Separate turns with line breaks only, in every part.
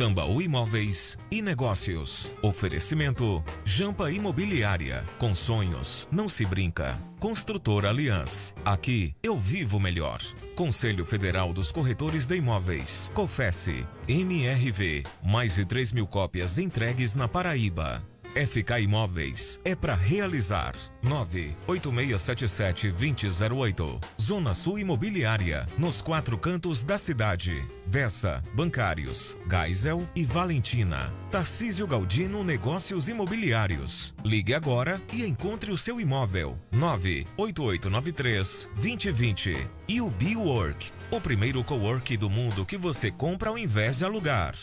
Tambaú Imóveis e Negócios. Oferecimento Jampa Imobiliária. Com sonhos não se brinca. Construtora Aliança. Aqui eu vivo melhor. Conselho Federal dos Corretores de Imóveis. COFECE. MRV. Mais de 3.000 cópias entregues na Paraíba. FK Imóveis é para realizar. 98677-2008. Zona Sul Imobiliária, nos 4 cantos da cidade. Dessa, Bancários, Geisel e Valentina. Tarcísio Galdino Negócios Imobiliários. Ligue agora e encontre o seu imóvel. 98893-2020. E o BeWork, o primeiro cowork do mundo que você compra ao invés de alugar.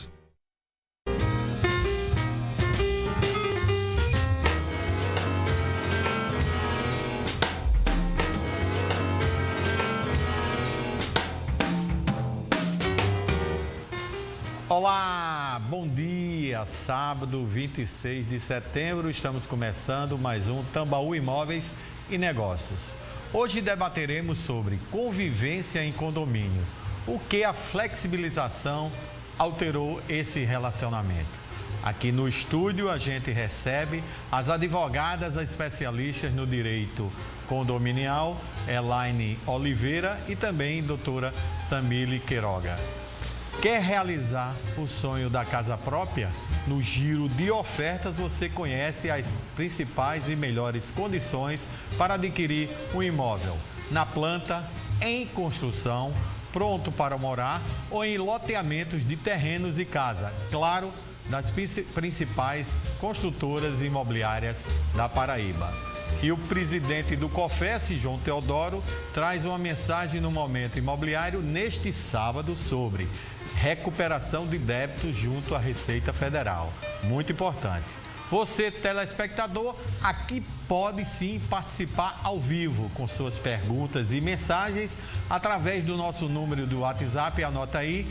Olá, bom dia, sábado 26 de setembro, estamos começando mais um Tambaú Imóveis e Negócios. Hoje debateremos sobre convivência em condomínio, o que a flexibilização alterou esse relacionamento. Aqui no estúdio a gente recebe as advogadas especialistas no direito condominial, Elaine Oliveira e também doutora Samile Queiroga. Quer realizar o sonho da casa própria? No giro de ofertas você conhece as principais e melhores condições para adquirir um imóvel na planta, em construção, pronto para morar ou em loteamentos de terrenos e casa. Claro, das principais construtoras imobiliárias da Paraíba. E o presidente do COFECE, João Teodoro, traz uma mensagem no Momento Imobiliário neste sábado sobre recuperação de débitos junto à Receita Federal. Muito importante. Você, telespectador, aqui pode sim participar ao vivo com suas perguntas e mensagens através do nosso número do WhatsApp. Anota aí,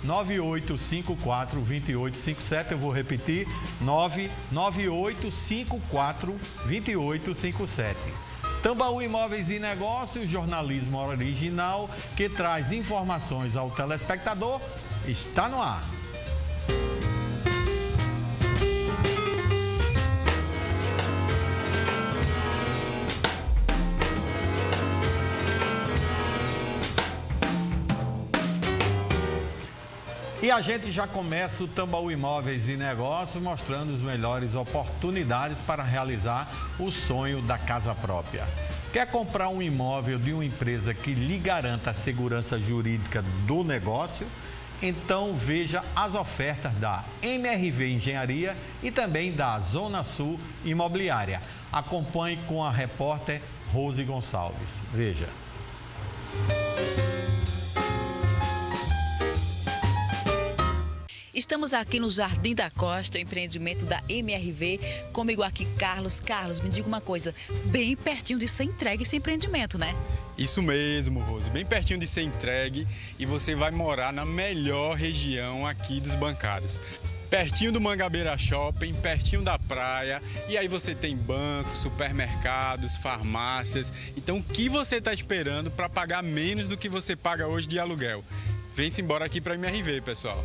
998542857. Eu vou repetir, 998542857. Tambaú Imóveis e Negócios, jornalismo original que traz informações ao telespectador, está no ar. E a gente já começa o Tambaú Imóveis e Negócios mostrando as melhores oportunidades para realizar o sonho da casa própria. Quer comprar um imóvel de uma empresa que lhe garanta a segurança jurídica do negócio? Então veja as ofertas da MRV Engenharia e também da Zona Sul Imobiliária. Acompanhe com a repórter Rose Gonçalves. Veja.
Estamos aqui no Jardim da Costa, o empreendimento da MRV. Comigo aqui, Carlos. Carlos, me diga uma coisa, bem pertinho de ser entregue esse empreendimento, né?
Isso mesmo, Rose, bem pertinho de ser entregue e você vai morar na melhor região aqui dos Bancários. Pertinho do Mangabeira Shopping, pertinho da praia, e aí você tem bancos, supermercados, farmácias. Então, o que você está esperando para pagar menos do que você paga hoje de aluguel? Vem-se embora aqui para a MRV, pessoal.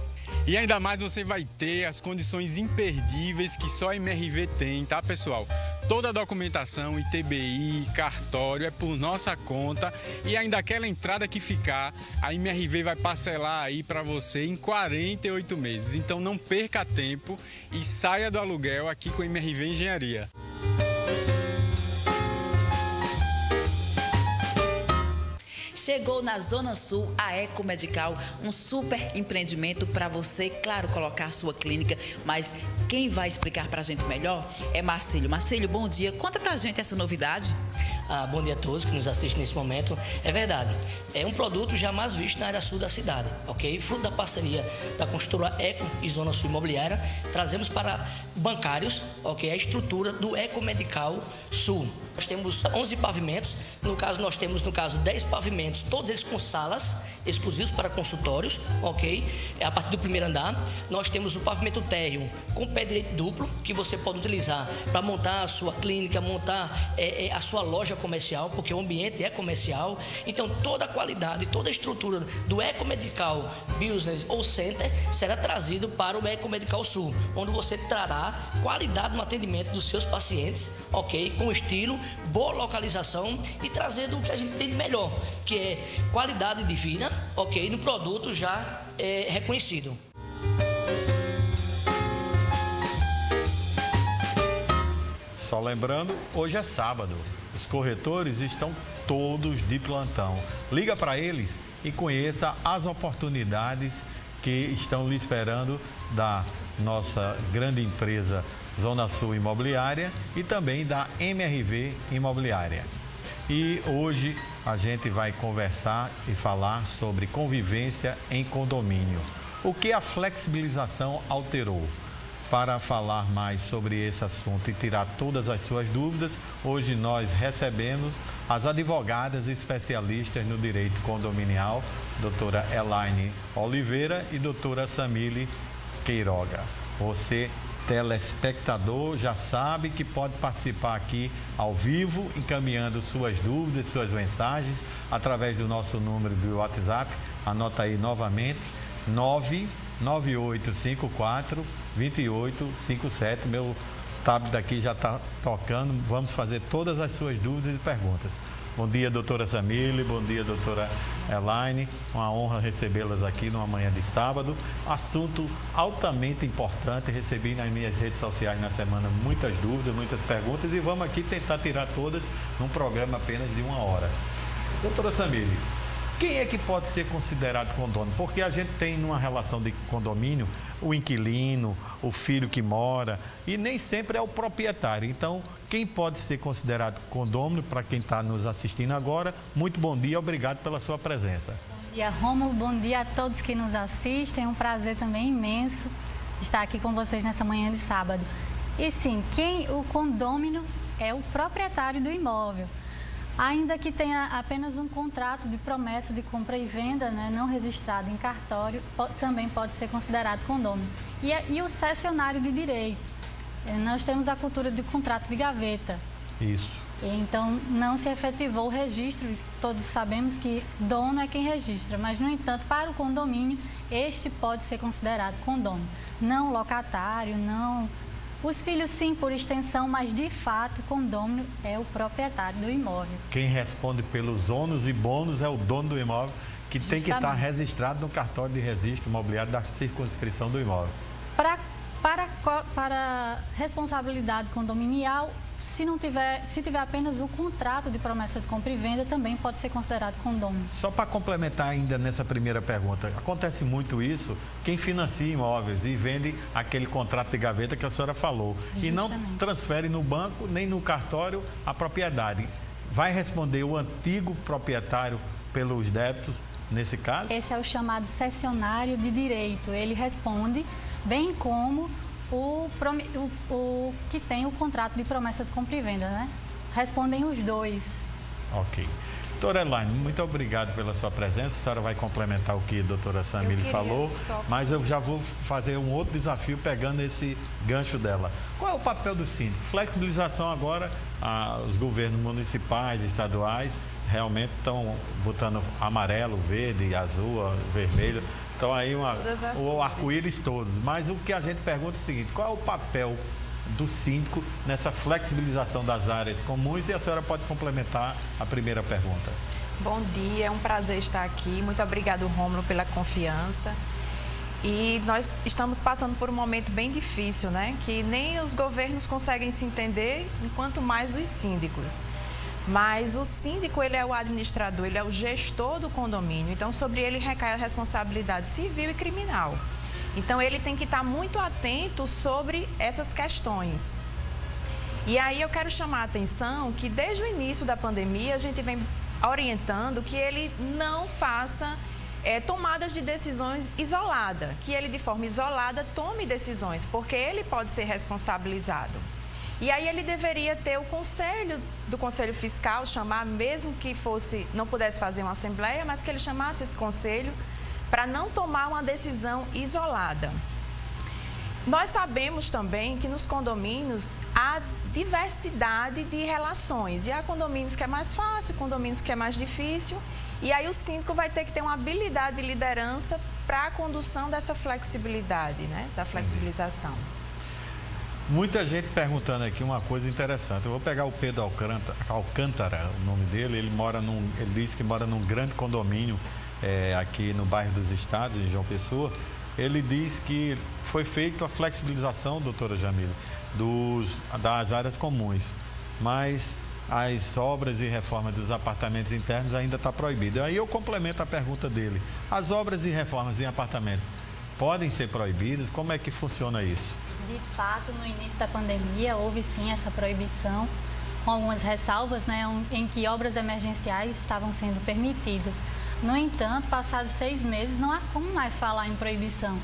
E ainda mais você vai ter as condições imperdíveis que só a MRV tem, tá, pessoal? Toda a documentação, ITBI, cartório, é por nossa conta. E ainda aquela entrada que ficar, a MRV vai parcelar aí para você em 48 meses. Então não perca tempo e saia do aluguel aqui com a MRV Engenharia.
Chegou na Zona Sul a Ecomedical, um super empreendimento para você, claro, colocar a sua clínica, mas quem vai explicar para a gente melhor é Marcílio. Marcílio, bom dia. Conta para a gente essa novidade.
Bom dia a todos que nos assistem nesse momento. É verdade, é um produto jamais visto na área sul da cidade, ok? Fruto da parceria da construtora Eco e Zona Sul Imobiliária, trazemos para bancários, ok? A estrutura do Ecomedical Sul. Nós temos 11 pavimentos, nós temos 10 pavimentos, todos eles com salas exclusivos para consultórios, ok? A partir do primeiro andar, nós temos o pavimento térreo com pé direito duplo, que você pode utilizar para montar a sua clínica, montar a sua loja comercial, porque o ambiente é comercial. Então, toda a qualidade, toda a estrutura do Ecomedical Business ou Center será trazido para o Ecomedical Sul, onde você trará qualidade no atendimento dos seus pacientes, ok? Com estilo, boa localização e trazendo o que a gente tem de melhor, que é qualidade de vida, ok? No produto já reconhecido.
Só lembrando, hoje é sábado. Os corretores estão todos de plantão. Liga para eles e conheça as oportunidades que estão lhe esperando da nossa grande empresa Zona Sul Imobiliária e também da MRV Imobiliária. E hoje a gente vai conversar e falar sobre convivência em condomínio. O que a flexibilização alterou? Para falar mais sobre esse assunto e tirar todas as suas dúvidas, hoje nós recebemos as advogadas especialistas no direito condominial, doutora Elaine Oliveira e doutora Samile Queiroga. Você, telespectador, já sabe que pode participar aqui ao vivo, encaminhando suas dúvidas, suas mensagens, através do nosso número do WhatsApp. Anota aí novamente, 99854-2857. Meu tablet aqui já está tocando. Vamos fazer todas as suas dúvidas e perguntas. Bom dia, doutora Samile. Bom dia, doutora Elaine. Uma honra recebê-las aqui numa manhã de sábado. Assunto altamente importante. Recebi nas minhas redes sociais na semana muitas dúvidas, muitas perguntas e vamos aqui tentar tirar todas num programa apenas de 1 hora. Doutora Samile, quem é que pode ser considerado condômino? Porque a gente tem numa relação de condomínio o inquilino, o filho que mora e nem sempre é o proprietário. Então, quem pode ser considerado condômino para quem está nos assistindo agora? Muito bom dia, obrigado pela sua presença.
Bom dia, Rômulo. Bom dia a todos que nos assistem. É um prazer também imenso estar aqui com vocês nessa manhã de sábado. E sim, o condômino é o proprietário do imóvel. Ainda que tenha apenas um contrato de promessa de compra e venda, né, não registrado em cartório, também pode ser considerado condômino. E o cessionário de direito. Nós temos a cultura de contrato de gaveta.
Isso.
Então, não se efetivou o registro, todos sabemos que dono é quem registra, mas, no entanto, para o condomínio, este pode ser considerado condômino. Não locatário, não... Os filhos, sim, por extensão, mas, de fato, o condômino é o proprietário do imóvel. Quem
responde pelos ônus e bônus é o dono do imóvel, que tem que estar registrado no cartório de registro imobiliário da circunscrição do imóvel.
Para responsabilidade condominial, se tiver apenas o contrato de promessa de compra e venda, também pode ser considerado condômino.
Só para complementar ainda nessa primeira pergunta, acontece muito isso, quem financia imóveis e vende aquele contrato de gaveta que a senhora falou, justamente, e não transfere no banco nem no cartório a propriedade. Vai responder o antigo proprietário pelos débitos nesse caso?
Esse é o chamado cessionário de direito. Ele responde, bem como o que tem o contrato de promessa de compra e venda, né? Respondem os dois.
Ok. Doutora Elaine, muito obrigado pela sua presença. A senhora vai complementar o que a doutora Samile falou, mas eu já vou fazer um outro desafio pegando esse gancho dela. Qual é o papel do síndico? Flexibilização agora, os governos municipais, estaduais, realmente estão botando amarelo, verde, azul, vermelho. Então aí o arco-íris todos. Mas o que a gente pergunta é o seguinte, qual é o papel do síndico nessa flexibilização das áreas comuns? E a senhora pode complementar a primeira pergunta.
Bom dia, é um prazer estar aqui. Muito obrigado, Rômulo, pela confiança. E nós estamos passando por um momento bem difícil, né? Que nem os governos conseguem se entender, enquanto mais os síndicos. Mas o síndico, ele é o administrador, ele é o gestor do condomínio. Então, sobre ele recai a responsabilidade civil e criminal. Então, ele tem que estar muito atento sobre essas questões. E aí, eu quero chamar a atenção que, desde o início da pandemia, a gente vem orientando que ele não faça tomadas de decisões isoladas. Que ele, de forma isolada, tome decisões, porque ele pode ser responsabilizado. E aí ele deveria ter o conselho do Conselho Fiscal, chamar, mesmo que não pudesse fazer uma assembleia, mas que ele chamasse esse conselho para não tomar uma decisão isolada. Nós sabemos também que nos condomínios há diversidade de relações. E há condomínios que é mais fácil, condomínios que é mais difícil. E aí o síndico vai ter que ter uma habilidade de liderança para a condução dessa flexibilidade, né? Da flexibilização.
Muita gente perguntando aqui uma coisa interessante. Eu vou pegar o Pedro Alcântara, o nome dele. Ele disse que mora num grande condomínio aqui no bairro dos Estados, em João Pessoa. Ele diz que foi feita a flexibilização, doutora Jamile, das áreas comuns, mas as obras e reformas dos apartamentos internos ainda está proibido. Aí eu complemento a pergunta dele. As obras e reformas em apartamentos podem ser proibidas? Como é que funciona isso?
De fato, no início da pandemia, houve sim essa proibição, com algumas ressalvas, né, em que obras emergenciais estavam sendo permitidas. No entanto, passados 6 meses, não há como mais falar em proibição.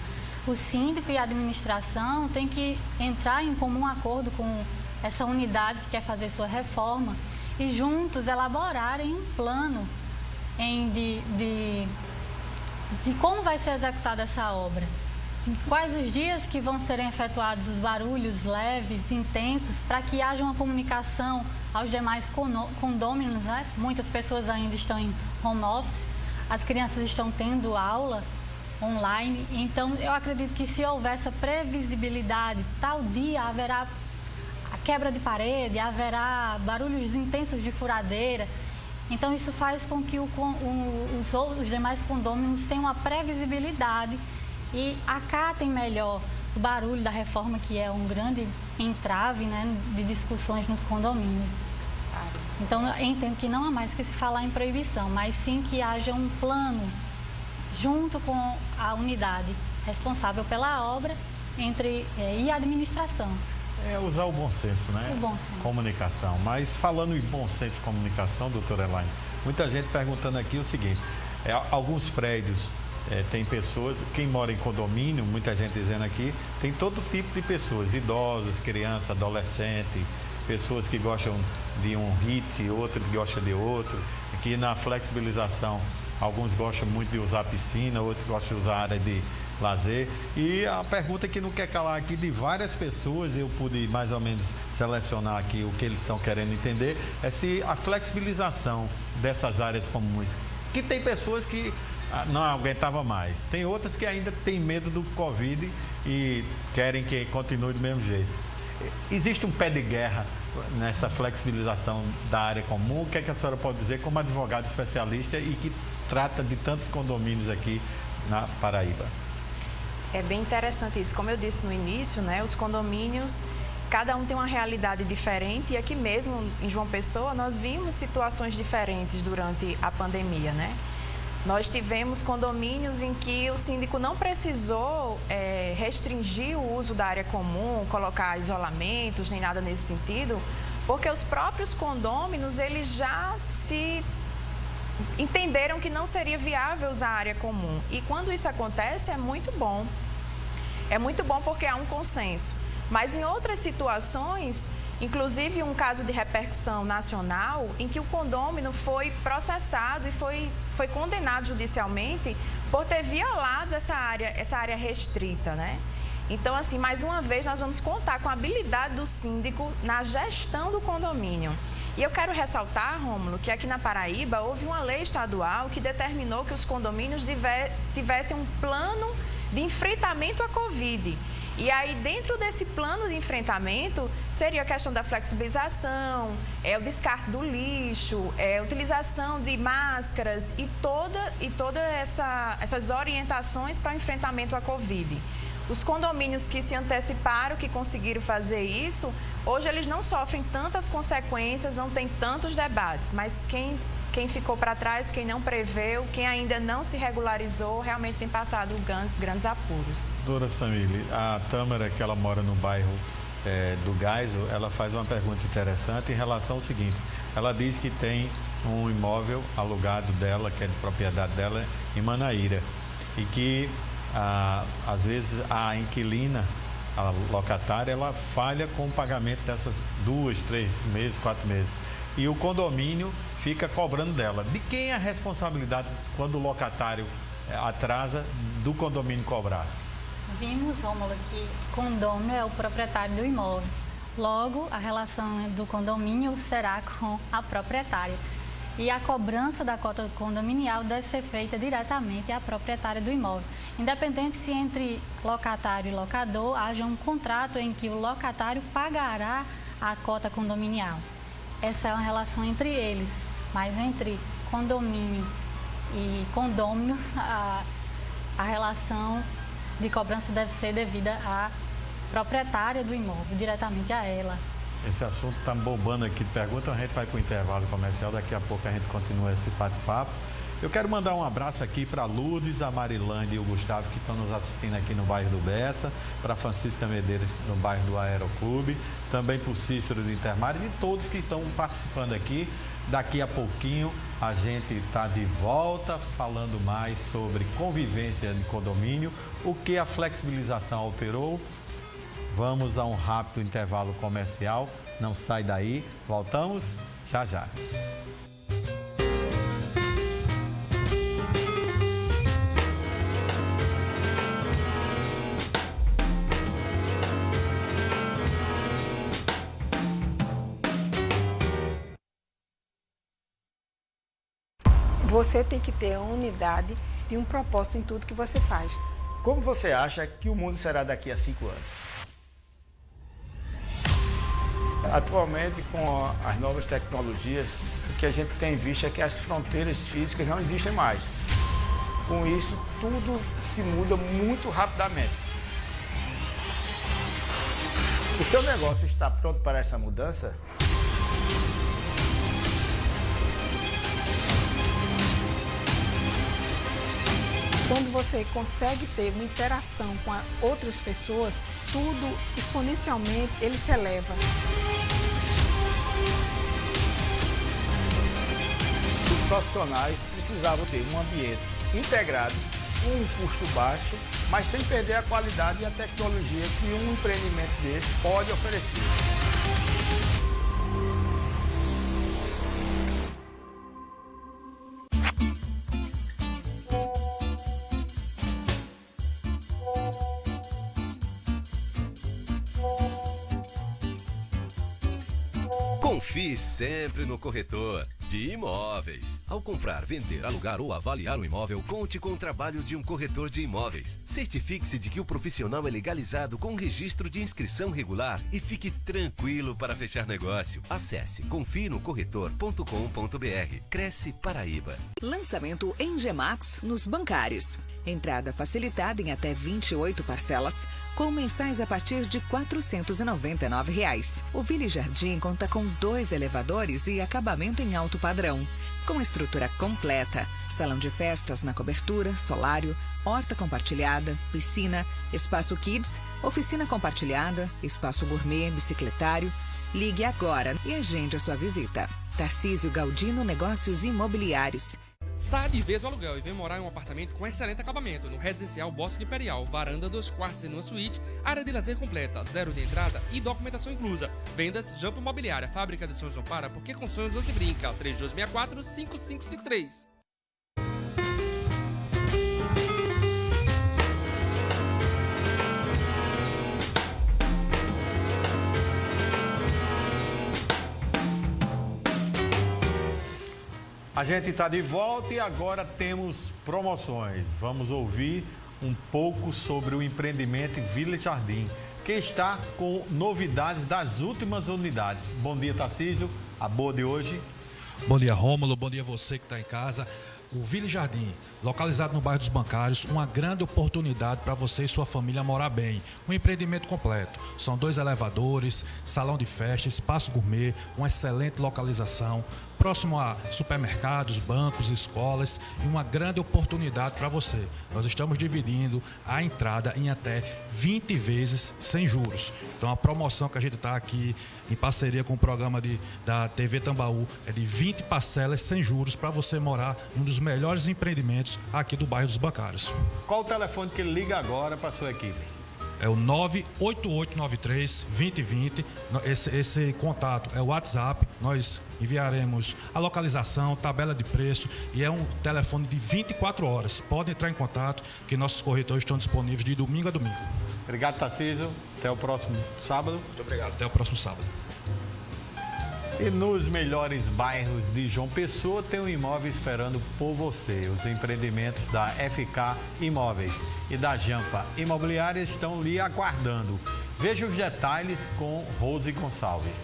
O síndico e a administração têm que entrar em comum acordo com essa unidade que quer fazer sua reforma e juntos elaborarem um plano de como vai ser executada essa obra. Quais os dias que vão serem efetuados os barulhos leves, intensos, para que haja uma comunicação aos demais condôminos, né? Muitas pessoas ainda estão em home office, as crianças estão tendo aula online, então eu acredito que se houver essa previsibilidade, tal dia haverá a quebra de parede, haverá barulhos intensos de furadeira, então isso faz com que os demais condôminos tenham uma previsibilidade e acatem melhor o barulho da reforma, que é um grande entrave, né, de discussões nos condomínios. Então, eu entendo que não há mais que se falar em proibição, mas sim que haja um plano junto com a unidade responsável pela obra e a administração.
É usar o bom senso, né?
O bom senso.
Comunicação. Mas falando em bom senso e comunicação, doutora Elaine, muita gente perguntando aqui o seguinte, alguns prédios tem pessoas, quem mora em condomínio, muita gente dizendo aqui, tem todo tipo de pessoas, idosos, crianças, adolescentes, pessoas que gostam de um HIIT, outros que gostam de outro, que na flexibilização, alguns gostam muito de usar piscina, outros gostam de usar área de lazer. E a pergunta que não quer calar aqui de várias pessoas, eu pude mais ou menos selecionar aqui o que eles estão querendo entender, é se a flexibilização dessas áreas comuns, que tem pessoas que não aguentava mais, tem outras que ainda têm medo do Covid e querem que continue do mesmo jeito. Existe um pé de guerra nessa flexibilização da área comum? O que é que a senhora pode dizer como advogada especialista e que trata de tantos condomínios aqui na Paraíba?
É bem interessante isso. Como eu disse no início, né, os condomínios, cada um tem uma realidade diferente e aqui mesmo em João Pessoa nós vimos situações diferentes durante a pandemia, né? Nós tivemos condomínios em que o síndico não precisou restringir o uso da área comum, colocar isolamentos, nem nada nesse sentido, porque os próprios condôminos, eles já se entenderam que não seria viável usar a área comum. E quando isso acontece, é muito bom. É muito bom porque há um consenso. Mas em outras situações, inclusive um caso de repercussão nacional, em que o condômino foi processado e foi condenado judicialmente por ter violado essa área restrita, né? Então, assim, mais uma vez, nós vamos contar com a habilidade do síndico na gestão do condomínio. E eu quero ressaltar, Rômulo, que aqui na Paraíba houve uma lei estadual que determinou que os condomínios tivessem um plano de enfrentamento à Covid. E aí, dentro desse plano de enfrentamento, seria a questão da flexibilização, o descarte do lixo, a utilização de máscaras e toda essas orientações para o enfrentamento à Covid. Os condomínios que se anteciparam, que conseguiram fazer isso, hoje eles não sofrem tantas consequências, não tem tantos debates, mas quem ficou para trás, quem não preveu, quem ainda não se regularizou, realmente tem passado grandes apuros.
Doutora Samile, a Tâmara, que ela mora no bairro do Gaiso, ela faz uma pergunta interessante em relação ao seguinte. Ela diz que tem um imóvel alugado dela, que é de propriedade dela, em Manaíra, e que às vezes a inquilina A locatária, ela falha com o pagamento dessas 2, 3 meses, 4 meses. E o condomínio fica cobrando dela. De quem é a responsabilidade quando o locatário atrasa do condomínio cobrar?
Vimos, Rômulo, que condômino é o proprietário do imóvel. Logo, a relação do condomínio será com a proprietária. E a cobrança da cota condominial deve ser feita diretamente à proprietária do imóvel. Independente se entre locatário e locador haja um contrato em que o locatário pagará a cota condominial. Essa é uma relação entre eles, mas entre condomínio e condômino, a relação de cobrança deve ser devida à proprietária do imóvel, diretamente a ela.
Esse assunto está bombando aqui de pergunta, a gente vai para o intervalo comercial, daqui a pouco a gente continua esse bate-papo. Eu quero mandar um abraço aqui para a Lourdes, a Marilande e o Gustavo, que estão nos assistindo aqui no bairro do Bessa, para a Francisca Medeiros, no bairro do Aeroclube, também para o Cícero do Intermares e todos que estão participando aqui. Daqui a pouquinho a gente está de volta falando mais sobre convivência de condomínio, o que a flexibilização alterou. Vamos a um rápido intervalo comercial, não sai daí, voltamos já já.
Você tem que ter a unidade e um propósito em tudo que você faz.
Como você acha que o mundo será daqui a 5 anos? Atualmente, com as novas tecnologias, o que a gente tem visto é que as fronteiras físicas não existem mais. Com isso, tudo se muda muito rapidamente. O seu negócio está pronto para essa mudança?
Quando você consegue ter uma interação com outras pessoas, tudo exponencialmente ele se eleva.
Os profissionais precisavam ter um ambiente integrado, com um custo baixo, mas sem perder a qualidade e a tecnologia que um empreendimento desse pode oferecer.
Confie sempre no corretor de imóveis. Ao comprar, vender, alugar ou avaliar um imóvel, conte com o trabalho de um corretor de imóveis. Certifique-se de que o profissional é legalizado com registro de inscrição regular e fique tranquilo para fechar negócio. Acesse confienocorretor.com.br. Cresce Paraíba.
Lançamento em Gemax nos bancários. Entrada facilitada em até 28 parcelas, com mensais a partir de R$ 499. O Villa Jardim conta com 2 elevadores e acabamento em alto padrão, com estrutura completa, salão de festas na cobertura, solário, horta compartilhada, piscina, espaço kids, oficina compartilhada, espaço gourmet, bicicletário. Ligue agora e agende a sua visita. Tarcísio Galdino Negócios Imobiliários.
Saia de vez o aluguel e vem morar em um apartamento com excelente acabamento no Residencial Bosque Imperial, varanda 2 quartos e uma suíte, área de lazer completa, 0 de entrada e documentação inclusa. Vendas Jampa Imobiliária, fábrica de sonhos não para, porque com sonhos não se brinca. 3264-5553.
A gente está de volta e agora temos promoções. Vamos ouvir um pouco sobre o empreendimento Villa Jardim, que está com novidades das últimas unidades. Bom dia, Tarcísio. A boa de hoje.
Bom dia, Rômulo. Bom dia você que está em casa. O Villa Jardim, localizado no bairro dos Bancários, uma grande oportunidade para você e sua família morar bem. Um empreendimento completo. São 2 elevadores, salão de festa, espaço gourmet, uma excelente localização, próximo a supermercados, bancos, escolas e uma grande oportunidade para você. Nós estamos dividindo a entrada em até 20 vezes sem juros. Então a promoção que a gente está aqui em parceria com o programa da TV Tambaú é de 20 parcelas sem juros para você morar em um dos melhores empreendimentos aqui do bairro dos Bancários.
Qual o telefone que ele liga agora para a sua equipe?
É o 98893-2020. Esse contato é o WhatsApp. Nós enviaremos a localização, tabela de preço e é um telefone de 24 horas. Podem entrar em contato que nossos corretores estão disponíveis de domingo a domingo.
Obrigado, Tarcísio. Até o próximo sábado.
Muito obrigado. Até o próximo sábado.
E nos melhores bairros de João Pessoa tem um imóvel esperando por você. Os empreendimentos da FK Imóveis e da Jampa Imobiliária estão lhe aguardando. Veja os detalhes com Rose Gonçalves.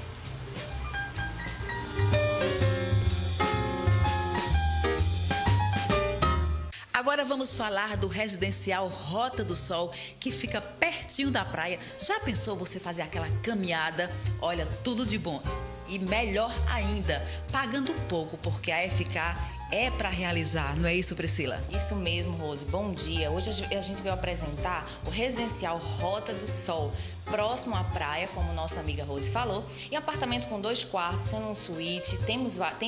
Agora vamos falar do residencial Rota do Sol, que fica pertinho da praia. Já pensou você fazer aquela caminhada? Olha, tudo de bom. E melhor ainda, pagando pouco, porque a FK é para realizar, não é isso, Priscila?
Isso mesmo, Rose. Bom dia. Hoje a gente veio apresentar o residencial Rota do Sol, próximo à praia, como nossa amiga Rose falou, e apartamento com 2 quartos, sendo um suíte, tem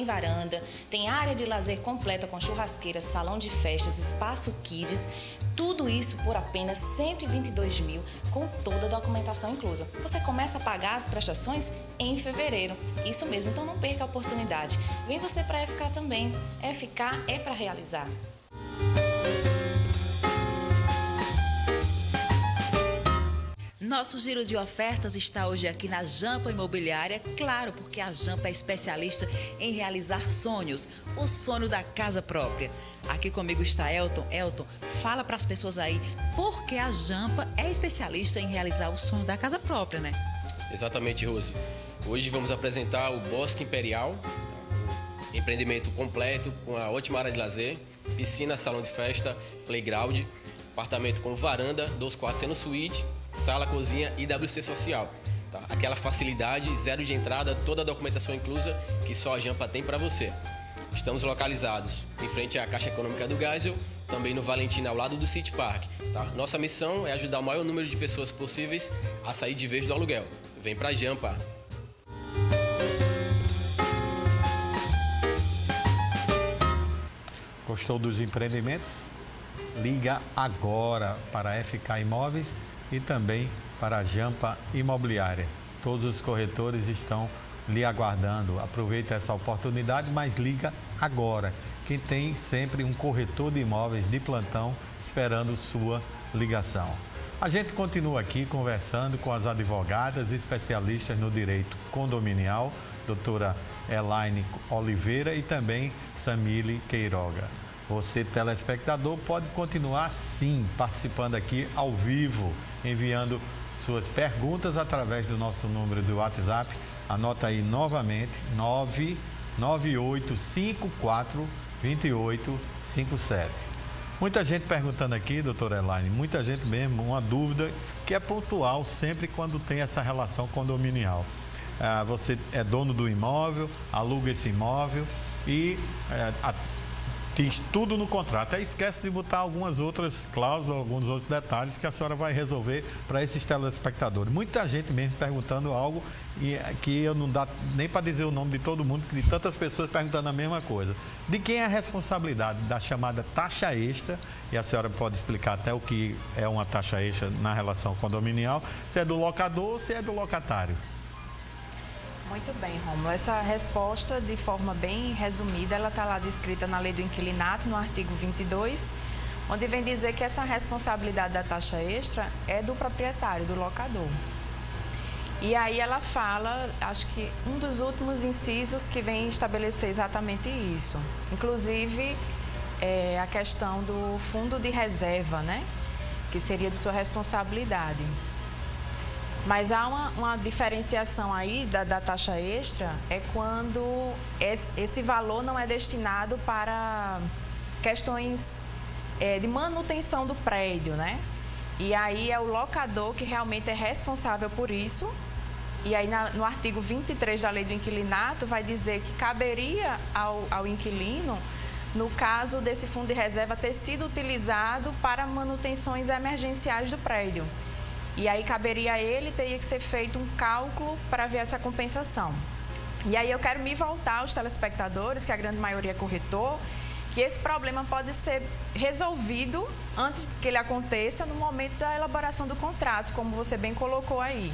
varanda, tem área de lazer completa com churrasqueira, salão de festas, espaço kids, tudo isso por apenas R$122 mil, com toda a documentação inclusa. Você começa a pagar as prestações em fevereiro. Isso mesmo, então não perca a oportunidade. Vem você para a FK também. FK é para realizar.
Nosso giro de ofertas está hoje aqui na Jampa Imobiliária, claro, porque a Jampa é especialista em realizar sonhos, o sonho da casa própria. Aqui comigo está Elton. Elton, fala para as pessoas aí, por que a Jampa é especialista em realizar o sonho da casa própria, né?
Exatamente, Rose. Hoje vamos apresentar o Bosque Imperial, um empreendimento completo, com a ótima área de lazer, piscina, salão de festa, playground, apartamento com varanda, 2 quartos sendo suíte, sala, cozinha e WC social. Tá? Aquela facilidade, 0 de entrada, toda a documentação inclusa que só a Jampa tem para você. Estamos localizados em frente à Caixa Econômica do Geisel, também no Valentina, ao lado do City Park. Tá? Nossa missão é ajudar o maior número de pessoas possíveis a sair de vez do aluguel. Vem pra Jampa!
Gostou dos empreendimentos? Liga agora para a FK Imóveis e também para a Jampa Imobiliária. Todos os corretores estão lhe aguardando. Aproveita essa oportunidade, mas liga agora, que tem sempre um corretor de imóveis de plantão esperando sua ligação. A gente continua aqui conversando com as advogadas especialistas no direito condominial, doutora Elaine Oliveira e também Samile Queiroga. Você, telespectador, pode continuar sim participando aqui ao vivo, enviando suas perguntas através do nosso número do WhatsApp. Anota aí novamente, 998542857. Muita gente perguntando aqui, doutora Elaine, muita gente mesmo, uma dúvida que é pontual sempre quando tem essa relação condominial. Você é dono do imóvel, aluga esse imóvel e diz tudo no contrato. Até esquece de botar algumas outras cláusulas, alguns outros detalhes que a senhora vai resolver para esses telespectadores. Muita gente mesmo perguntando algo e que eu não dá nem para dizer o nome de todo mundo, de tantas pessoas perguntando a mesma coisa. De quem é a responsabilidade da chamada taxa extra? E a senhora pode explicar até o que é uma taxa extra na relação condominial, se é do locador ou se é do locatário.
Muito bem, Rômulo. Essa resposta, de forma bem resumida, ela está lá descrita na Lei do Inquilinato, no artigo 22, onde vem dizer que essa responsabilidade da taxa extra é do proprietário, do locador. E aí ela fala, acho que um dos últimos incisos que vem estabelecer exatamente isso. Inclusive, a questão do fundo de reserva, né? Que seria de sua responsabilidade. Mas há uma diferenciação aí da taxa extra, é quando esse valor não é destinado para questões de manutenção do prédio, né? E aí é o locador que realmente é responsável por isso. E aí no artigo 23 da Lei do Inquilinato vai dizer que caberia ao inquilino, no caso desse fundo de reserva ter sido utilizado para manutenções emergenciais do prédio. E aí caberia a ele, teria que ser feito um cálculo para ver essa compensação. E aí eu quero me voltar aos telespectadores, que a grande maioria é corretor, que esse problema pode ser resolvido antes que ele aconteça no momento da elaboração do contrato, como você bem colocou aí.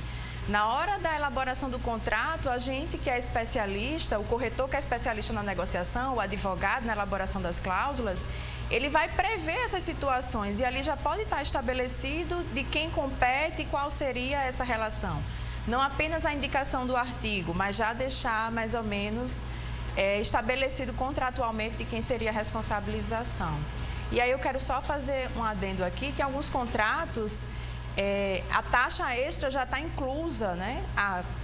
Na hora da elaboração do contrato, a gente que é especialista, o corretor que é especialista na negociação, o advogado na elaboração das cláusulas, ele vai prever essas situações e ali já pode estar estabelecido de quem compete e qual seria essa relação. Não apenas a indicação do artigo, mas já deixar mais ou menos estabelecido contratualmente de quem seria a responsabilização. E aí eu quero só fazer um adendo aqui, que alguns contratos, a taxa extra já está inclusa, né?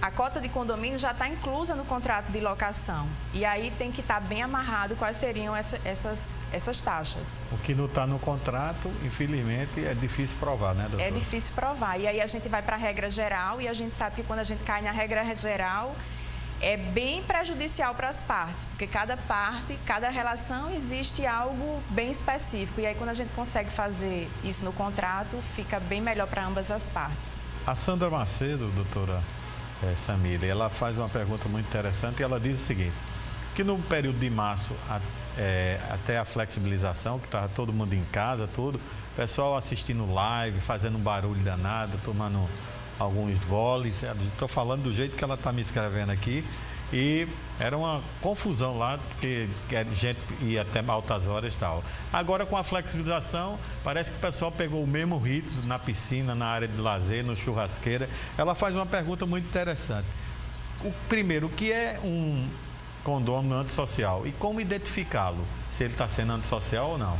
A cota de condomínio já está inclusa no contrato de locação. E aí tem que estar bem amarrado quais seriam essas taxas.
O que não está no contrato, infelizmente, é difícil provar, né, doutora?
É difícil provar. E aí a gente vai para a regra geral e a gente sabe que quando a gente cai na regra geral, é bem prejudicial para as partes, porque cada parte, cada relação existe algo bem específico. E aí, quando a gente consegue fazer isso no contrato, fica bem melhor para ambas as partes.
A Sandra Macedo, doutora Samira, ela faz uma pergunta muito interessante e ela diz o seguinte, que no período de março até a flexibilização, que estava todo mundo em casa, tudo, o pessoal assistindo live, fazendo um barulho danado, tomando alguns goles, estou falando do jeito que ela está me escrevendo aqui, e era uma confusão lá, porque a gente ia até altas horas e tal. Agora, com a flexibilização, parece que o pessoal pegou o mesmo ritmo na piscina, na área de lazer, no churrasqueira. Ela faz uma pergunta muito interessante. Primeiro, o que é um condomínio antissocial e como identificá-lo, se ele está sendo antissocial ou não?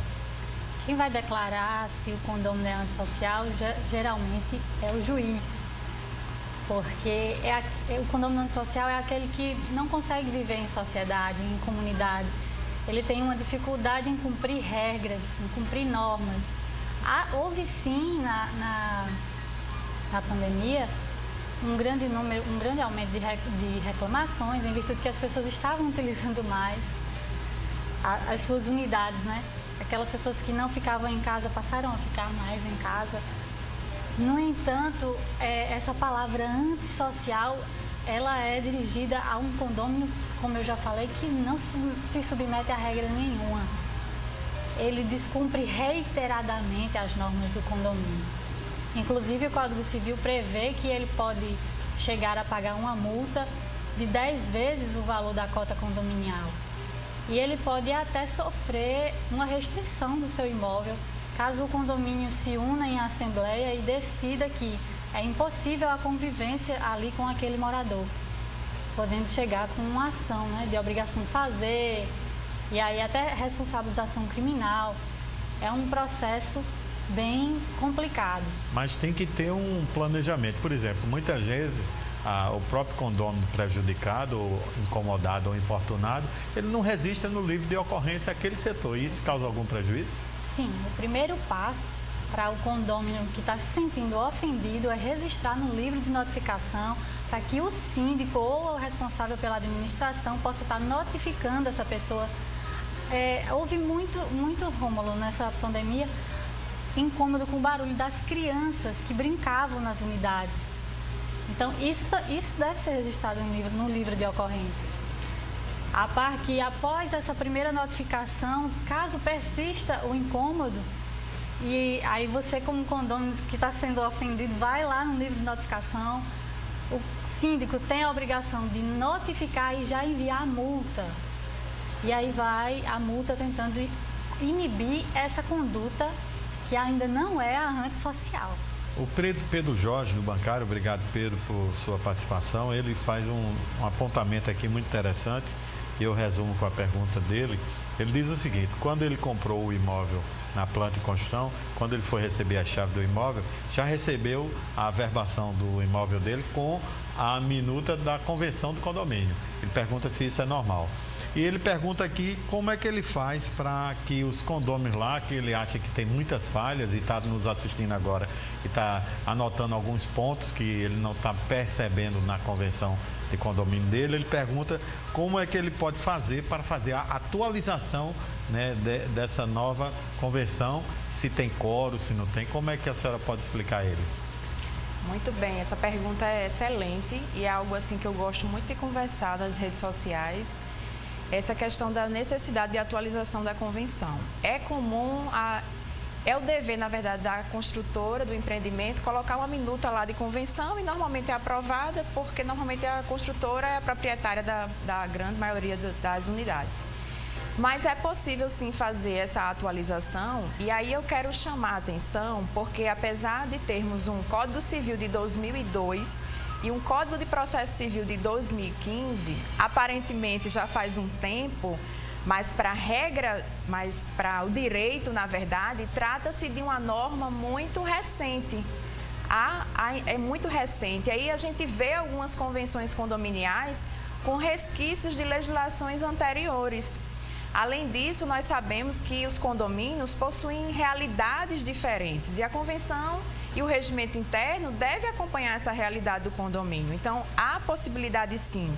Quem vai declarar se o condomínio é antissocial, geralmente, é o juiz. Porque o condomínio antissocial é aquele que não consegue viver em sociedade, em comunidade. Ele tem uma dificuldade em cumprir regras, em cumprir normas. Houve sim, na pandemia, um grande aumento de reclamações, em virtude que as pessoas estavam utilizando mais as suas unidades, né? Aquelas pessoas que não ficavam em casa passaram a ficar mais em casa. No entanto, essa palavra antissocial, ela é dirigida a um condômino, como eu já falei, que não se submete a regra nenhuma. Ele descumpre reiteradamente as normas do condomínio. Inclusive, o Código Civil prevê que ele pode chegar a pagar uma multa de 10 vezes o valor da cota condominial. E ele pode até sofrer uma restrição do seu imóvel, caso o condomínio se una em assembleia e decida que é impossível a convivência ali com aquele morador, podendo chegar com uma ação, né, de obrigação de fazer, e aí até responsabilização criminal. É um processo bem complicado.
Mas tem que ter um planejamento. Por exemplo, muitas vezes o próprio condômino prejudicado, ou incomodado ou importunado, ele não resiste no livro de ocorrência àquele setor. E isso causa algum prejuízo?
Sim, o primeiro passo para o condômino que está se sentindo ofendido é registrar no livro de notificação para que o síndico ou o responsável pela administração possa estar notificando essa pessoa. Houve muito, Rômulo, nessa pandemia, incômodo com o barulho das crianças que brincavam nas unidades. Então, isso deve ser registrado no livro de ocorrências. A par que, após essa primeira notificação, caso persista o incômodo, e aí você, como condômino que está sendo ofendido, vai lá no livro de notificação, o síndico tem a obrigação de notificar e já enviar a multa. E aí vai a multa tentando inibir essa conduta que ainda não é a antissocial.
O Pedro Jorge, do bancário, obrigado, Pedro, por sua participação. Ele faz um apontamento aqui muito interessante, e eu resumo com a pergunta dele. Ele diz o seguinte: quando ele comprou o imóvel na planta de construção, quando ele foi receber a chave do imóvel, já recebeu a averbação do imóvel dele com a minuta da convenção do condomínio. Ele pergunta se isso é normal. E ele pergunta aqui como é que ele faz para que os condôminos lá, que ele acha que tem muitas falhas e está nos assistindo agora e está anotando alguns pontos que ele não está percebendo na convenção de condomínio dele, ele pergunta como é que ele pode fazer para fazer a atualização, né, dessa nova convenção, se tem quórum, se não tem, como é que a senhora pode explicar a ele?
Muito bem, essa pergunta é excelente e é algo assim que eu gosto muito de conversar nas redes sociais. essa questão da necessidade de atualização da convenção. É comum, é o dever, na verdade, da construtora, do empreendimento, colocar uma minuta lá de convenção e normalmente é aprovada, porque normalmente a construtora é a proprietária da grande maioria das unidades. Mas é possível sim fazer essa atualização e aí eu quero chamar a atenção porque apesar de termos um Código Civil de 2002 e um Código de Processo Civil de 2015, aparentemente já faz um tempo, mas para a regra, mas para o direito, na verdade, trata-se de uma norma muito recente. É muito recente. Aí a gente vê algumas convenções condominiais com resquícios de legislações anteriores. Além disso, nós sabemos que os condomínios possuem realidades diferentes e a convenção e o regimento interno devem acompanhar essa realidade do condomínio. Então, há possibilidade sim.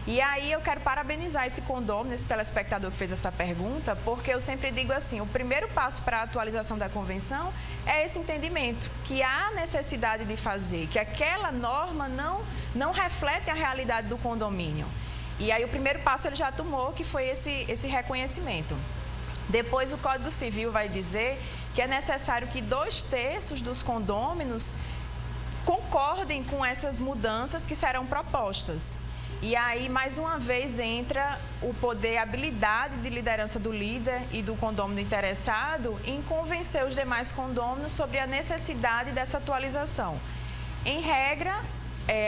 E aí eu quero parabenizar esse condômino, esse telespectador que fez essa pergunta, porque eu sempre digo assim, o primeiro passo para a atualização da convenção é esse entendimento, que há necessidade de fazer, que aquela norma não reflete a realidade do condomínio. E aí o primeiro passo ele já tomou, que foi esse reconhecimento. Depois o Código Civil vai dizer que é necessário que 2/3 dos condôminos concordem com essas mudanças que serão propostas. E aí, mais uma vez, entra o poder, a habilidade de liderança do líder e do condômino interessado em convencer os demais condôminos sobre a necessidade dessa atualização. Em regra,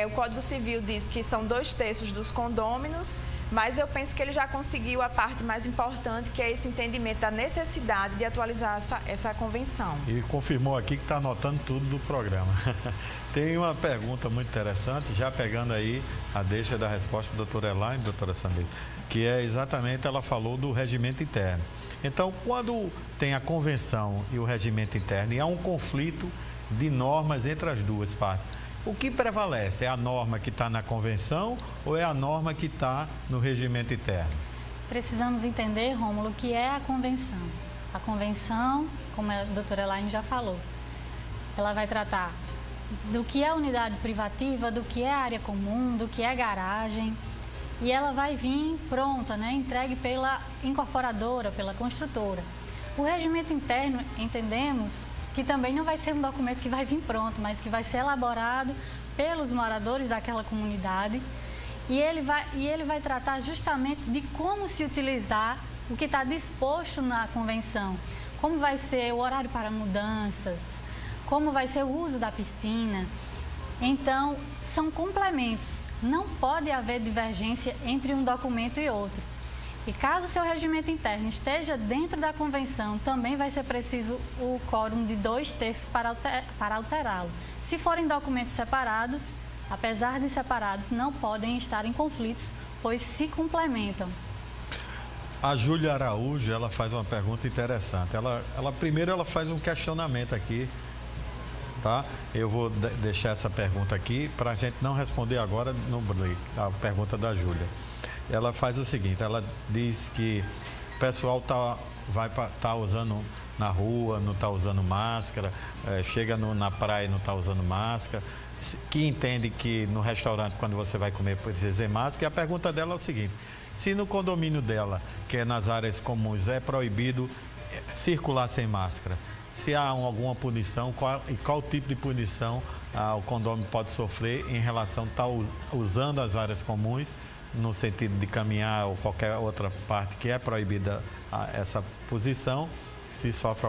o Código Civil diz que são 2/3 dos condôminos, mas eu penso que ele já conseguiu a parte mais importante, que é esse entendimento da necessidade de atualizar essa convenção.
E confirmou aqui que está anotando tudo do programa. Tem uma pergunta muito interessante, já pegando aí a deixa da resposta da doutora Elaine, doutora Samir, que é exatamente, ela falou do regimento interno. Então, quando tem a convenção e o regimento interno, e há um conflito de normas entre as duas partes, o que prevalece? É a norma que está na convenção ou é a norma que está no regimento interno?
Precisamos entender, Rômulo, o que é a convenção. A convenção, como a doutora Elaine já falou, ela vai tratar do que é unidade privativa, do que é área comum, do que é garagem. E ela vai vir pronta, né, entregue pela incorporadora, pela construtora. O regimento interno, entendemos que também não vai ser um documento que vai vir pronto, mas que vai ser elaborado pelos moradores daquela comunidade e ele vai tratar justamente de como se utilizar o que está disposto na convenção, como vai ser o horário para mudanças, como vai ser o uso da piscina. Então, são complementos, não pode haver divergência entre um documento e outro. E caso o seu regimento interno esteja dentro da convenção, também vai ser preciso o quórum de 2/3 para alterá-lo. Se forem documentos separados, apesar de separados, não podem estar em conflitos, pois se complementam.
A Júlia Araújo, ela faz uma pergunta interessante. Primeiro ela faz um questionamento aqui, tá? Eu vou deixar essa pergunta aqui para a gente não responder agora no break, a pergunta da Júlia. Ela faz o seguinte, ela diz que o pessoal tá usando na rua, não está usando máscara, chega na praia e não está usando máscara, que entende que no restaurante, quando você vai comer, precisa ter máscara. E a pergunta dela é o seguinte, se no condomínio dela, que é nas áreas comuns, é proibido circular sem máscara, se há alguma punição, qual tipo de punição o condomínio pode sofrer em relação a estar usando as áreas comuns, no sentido de caminhar ou qualquer outra parte que é proibida essa posição, se sofre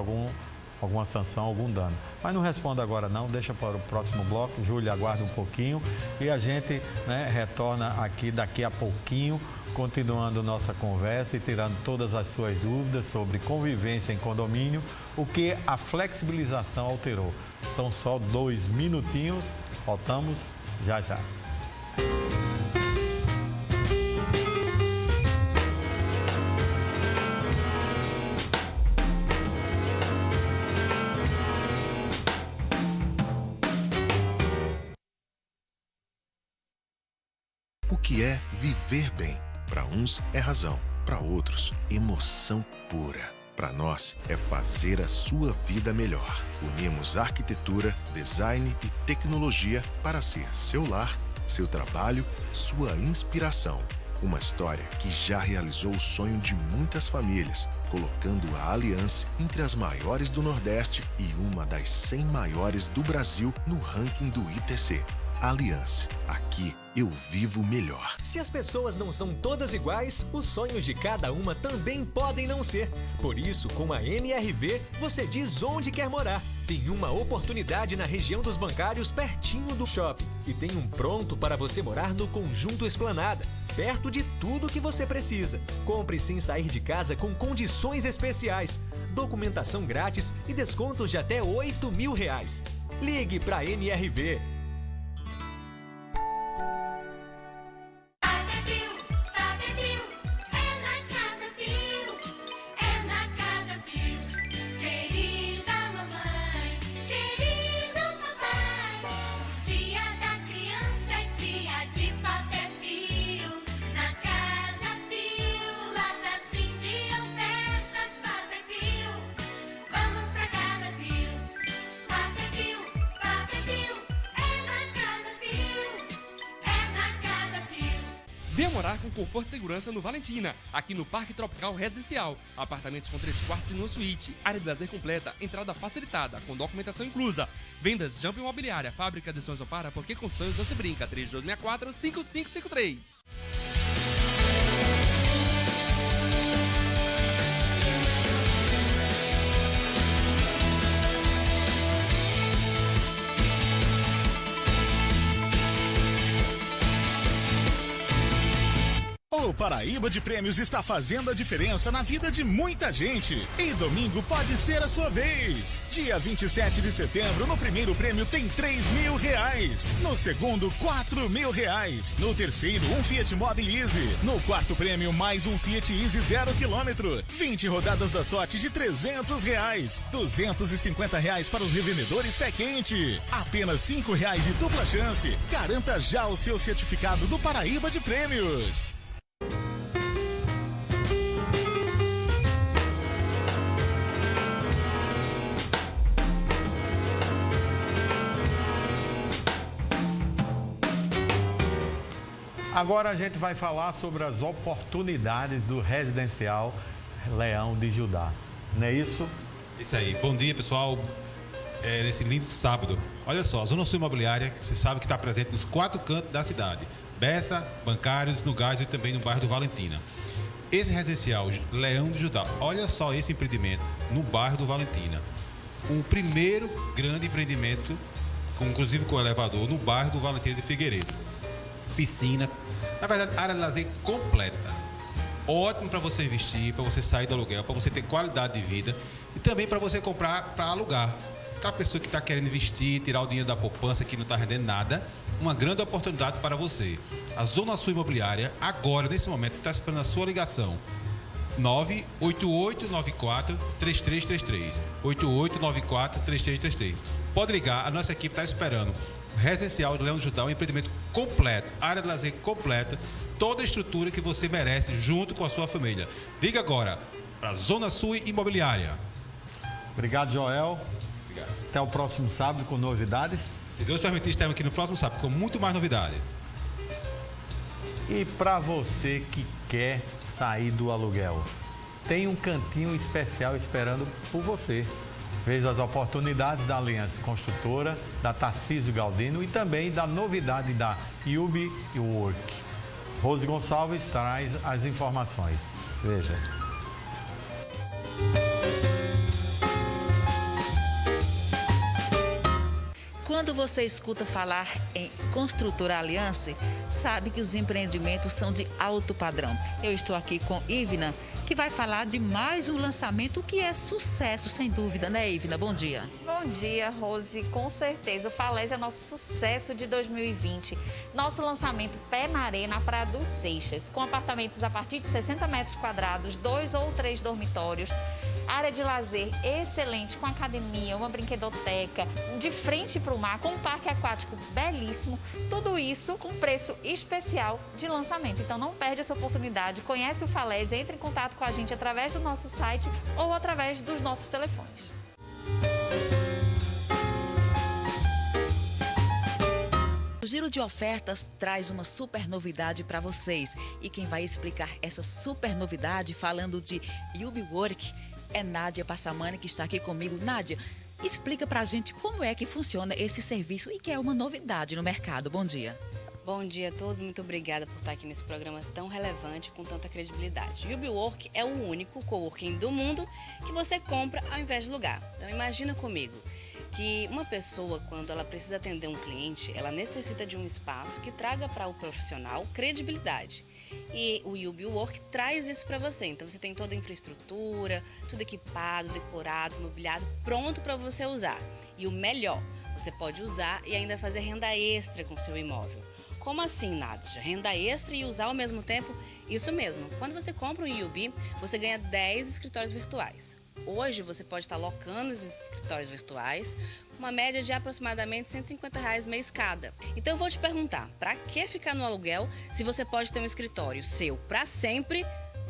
alguma sanção, algum dano. Mas não responda agora não, deixa para o próximo bloco. Júlia, aguarda um pouquinho e a gente, né, retorna aqui daqui a pouquinho, continuando nossa conversa e tirando todas as suas dúvidas sobre convivência em condomínio, o que a flexibilização alterou. São só 2 minutinhos, voltamos já já.
O que é viver bem? Para uns é razão, para outros emoção pura. Para nós é fazer a sua vida melhor. Unimos arquitetura, design e tecnologia para ser seu lar, seu trabalho, sua inspiração. Uma história que já realizou o sonho de muitas famílias, colocando a Allianz entre as maiores do Nordeste e uma das 100 maiores do Brasil no ranking do ITC. Allianz, aqui eu vivo melhor.
Se as pessoas não são todas iguais, os sonhos de cada uma também podem não ser. Por isso, com a MRV, você diz onde quer morar. Tem uma oportunidade na região dos Bancários, pertinho do shopping. E tem um pronto para você morar no Conjunto Esplanada, perto de tudo que você precisa. Compre sem sair de casa com condições especiais. Documentação grátis e descontos de até R$8.000. Ligue para a MRV.
Venha morar com conforto e segurança no Valentina, aqui no Parque Tropical Residencial. Apartamentos com 3 quartos e uma suíte, área de lazer completa, entrada facilitada, com documentação inclusa. Vendas Jump Imobiliária, fábrica de sonhos Opara, porque com sonhos não se brinca. 3264-5553.
O Paraíba de Prêmios está fazendo a diferença na vida de muita gente. E domingo pode ser a sua vez. Dia 27 de setembro, no primeiro prêmio tem R$3.000. No segundo, R$4.000. No terceiro, um Fiat Mobi Easy. No quarto prêmio, mais um Fiat Easy 0 km. 20 rodadas da sorte de R$300. R$250 para os revendedores pé quente. Apenas R$5 e dupla chance. Garanta já o seu certificado do Paraíba de Prêmios.
Agora a gente vai falar sobre as oportunidades do residencial Leão de Judá. Não é isso?
Isso aí. Bom dia, pessoal. Nesse lindo sábado. Olha só, a Zona Sul Imobiliária, você sabe que está presente nos 4 cantos da cidade. Bessa, Bancários, no Gás e também no bairro do Valentina. Esse residencial Leão de Judá, olha só esse empreendimento no bairro do Valentina. O primeiro grande empreendimento, inclusive com elevador, no bairro do Valentina de Figueiredo. Piscina, na verdade, área de lazer completa. Ótimo para você investir, para você sair do aluguel, para você ter qualidade de vida e também para você comprar para alugar. Aquela pessoa que está querendo investir, tirar o dinheiro da poupança, que não está rendendo nada, uma grande oportunidade para você. A Zona Sul Imobiliária, agora, nesse momento, está esperando a sua ligação. 98894-3333. 8894-3333. Pode ligar, a nossa equipe está esperando. Residencial de Leão de Judá, um empreendimento completo, área de lazer completa, toda a estrutura que você merece junto com a sua família. Liga agora para a Zona Sul Imobiliária.
Obrigado, Joel.
Obrigado.
Até o próximo sábado com novidades.
Se Deus permitir, estaremos aqui no próximo sábado com muito mais novidade.
E para você que quer sair do aluguel, tem um cantinho especial esperando por você. Veja as oportunidades da Aliança Construtora, da Tarcísio Galdino e também da novidade da Yubi Work. Rose Gonçalves traz as informações. Veja.
Quando você escuta falar em Construtora Aliança, sabe que os empreendimentos são de alto padrão. Eu estou aqui com Ivna, que vai falar de mais um lançamento que é sucesso, sem dúvida, né, Ivna? Bom dia.
Bom dia, Rose. Com certeza, o Falés é nosso sucesso de 2020. Nosso lançamento pé na areia na Praia dos Seixas, com apartamentos a partir de 60 metros quadrados, 2 ou 3 dormitórios, área de lazer excelente, com academia, uma brinquedoteca, de frente para o mar, com um parque aquático belíssimo. Tudo isso com preço especial de lançamento. Então não perde essa oportunidade. Conhece o Falés, entre em contato com a gente através do nosso site ou através dos nossos telefones.
O Giro de Ofertas traz uma super novidade para vocês. E quem vai explicar essa super novidade falando de UbiWork é Nádia Passamani, que está aqui comigo. Nádia, explica para a gente como é que funciona esse serviço e que é uma novidade no mercado. Bom dia.
Bom dia a todos, muito obrigada por estar aqui nesse programa tão relevante, com tanta credibilidade. UbiWork é o único coworking do mundo que você compra ao invés de alugar. Então imagina comigo que uma pessoa, quando ela precisa atender um cliente, ela necessita de um espaço que traga para o profissional credibilidade. E o UbiWork traz isso para você. Então você tem toda a infraestrutura, tudo equipado, decorado, mobiliado, pronto para você usar. E o melhor, você pode usar e ainda fazer renda extra com seu imóvel. Como assim, Nádia? Renda extra e usar ao mesmo tempo? Isso mesmo. Quando você compra um Ubi, você ganha 10 escritórios virtuais. Hoje você pode estar locando esses escritórios virtuais com uma média de aproximadamente R$150 mês cada. Então eu vou te perguntar, para que ficar no aluguel se você pode ter um escritório seu para sempre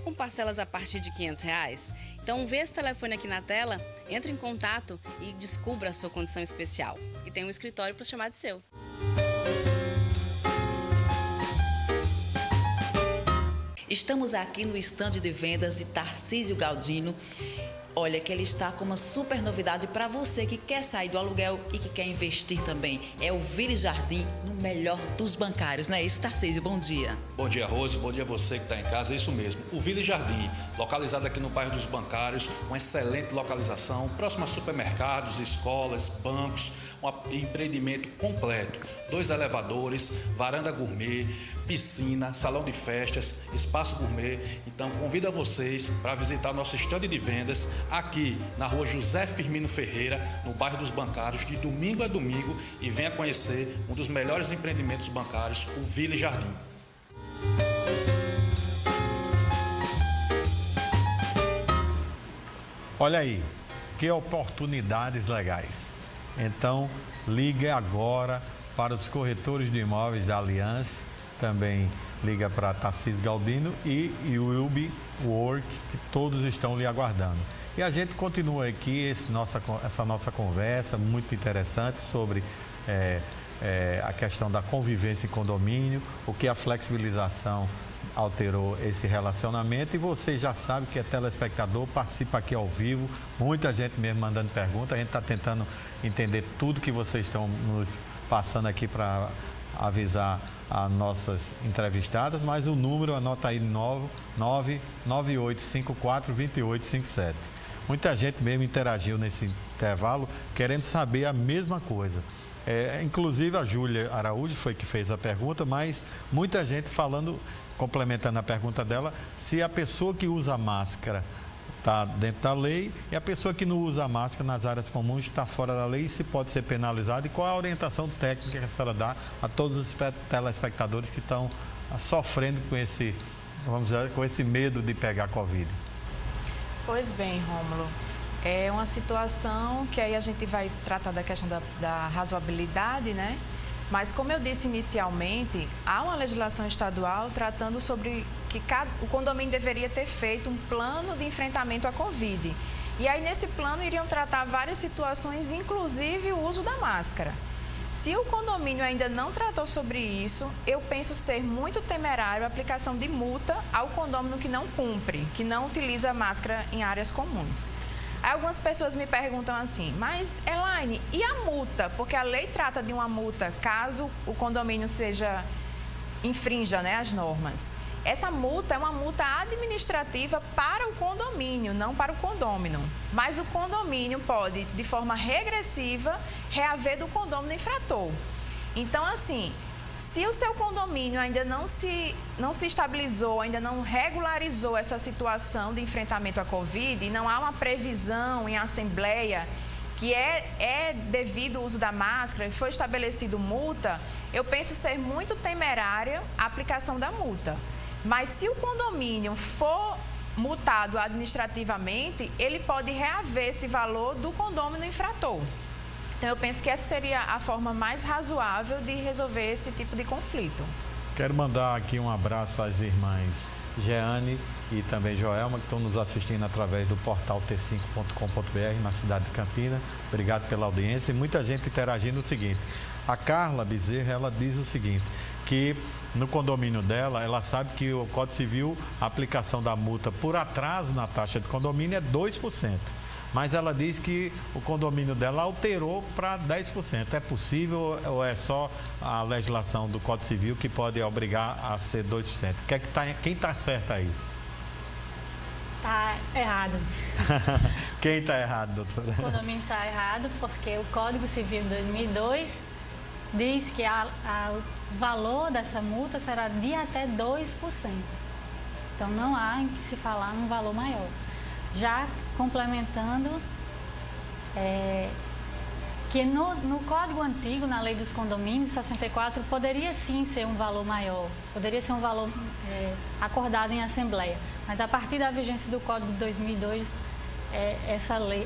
com parcelas a partir de R$500? Então vê esse telefone aqui na tela, entre em contato e descubra a sua condição especial. E tem um escritório para chamar de seu.
Estamos aqui no estande de vendas de Tarcísio Galdino. Olha que ele está com uma super novidade para você que quer sair do aluguel e que quer investir também. É o Ville Jardim, no melhor dos bancários, não é isso, Tarcísio? Bom dia.
Bom dia, Rose. Bom dia a você que está em casa. É isso mesmo. O Ville Jardim, localizado aqui no bairro dos Bancários, uma excelente localização, próximo a supermercados, escolas, bancos, um empreendimento completo. 2 elevadores, varanda gourmet, piscina, salão de festas, espaço gourmet. Então convido a vocês para visitar nosso estande de vendas aqui na rua José Firmino Ferreira, no bairro dos Bancários, de domingo a domingo, e venha conhecer um dos melhores empreendimentos bancários, o Ville Jardim.
Olha aí, que oportunidades legais. Então, ligue agora para os corretores de imóveis da Aliança, também liga para Tarcísio Galdino e o UbiWork, que todos estão lhe aguardando. E a gente continua aqui essa nossa conversa muito interessante sobre a questão da convivência em condomínio, o que a flexibilização alterou esse relacionamento. E você já sabe que é telespectador, participa aqui ao vivo, muita gente mesmo mandando perguntas. A gente está tentando entender tudo que vocês estão nos passando aqui para avisar as nossas entrevistadas, mas o número, anota aí, 998542857. Muita gente mesmo interagiu nesse intervalo, querendo saber a mesma coisa. Inclusive a Júlia Araújo foi que fez a pergunta, mas muita gente falando, complementando a pergunta dela, se a pessoa que usa máscara está dentro da lei e a pessoa que não usa máscara nas áreas comuns está fora da lei, se pode ser penalizado, e qual a orientação técnica que a senhora dá a todos os telespectadores que estão sofrendo com esse, vamos dizer, com esse medo de pegar Covid.
Pois bem, Rômulo, é uma situação que aí a gente vai tratar da questão da razoabilidade, né? Mas, como eu disse inicialmente, há uma legislação estadual tratando sobre que o condomínio deveria ter feito um plano de enfrentamento à Covid. E aí, nesse plano, iriam tratar várias situações, inclusive o uso da máscara. Se o condomínio ainda não tratou sobre isso, eu penso ser muito temerário a aplicação de multa ao condomínio que não cumpre, que não utiliza máscara em áreas comuns. Algumas pessoas me perguntam assim, mas Elaine, e a multa? Porque a lei trata de uma multa caso o condomínio infrinja, né, as normas. Essa multa é uma multa administrativa para o condomínio, não para o condômino. Mas o condomínio pode, de forma regressiva, reaver do condômino infrator. Então, assim, se o seu condomínio ainda não se estabilizou, ainda não regularizou essa situação de enfrentamento à Covid, e não há uma previsão em assembleia que é devido ao uso da máscara e foi estabelecido multa, eu penso ser muito temerária a aplicação da multa. Mas se o condomínio for multado administrativamente, ele pode reaver esse valor do condômino infrator. Então, eu penso que essa seria a forma mais razoável de resolver esse tipo de conflito.
Quero mandar aqui um abraço às irmãs Jeane e também Joelma, que estão nos assistindo através do portal t5.com.br na cidade de Campina. Obrigado pela audiência e muita gente interagindo o seguinte. A Carla Bezerra, ela diz o seguinte, que no condomínio dela, ela sabe que o Código Civil, a aplicação da multa por atraso na taxa de condomínio é 2%. Mas ela diz que o condomínio dela alterou para 10%. É possível ou é só a legislação do Código Civil que pode obrigar a ser 2%? Quem está certo aí?
Está errado.
Quem está errado, doutora?
O condomínio está errado porque o Código Civil de 2002 diz que o valor dessa multa será de até 2%. Então não há em que se falar num valor maior. Já complementando, que no Código Antigo, na Lei dos Condomínios, 64, poderia sim ser um valor maior, poderia ser um valor acordado em Assembleia, mas a partir da vigência do Código de 2002,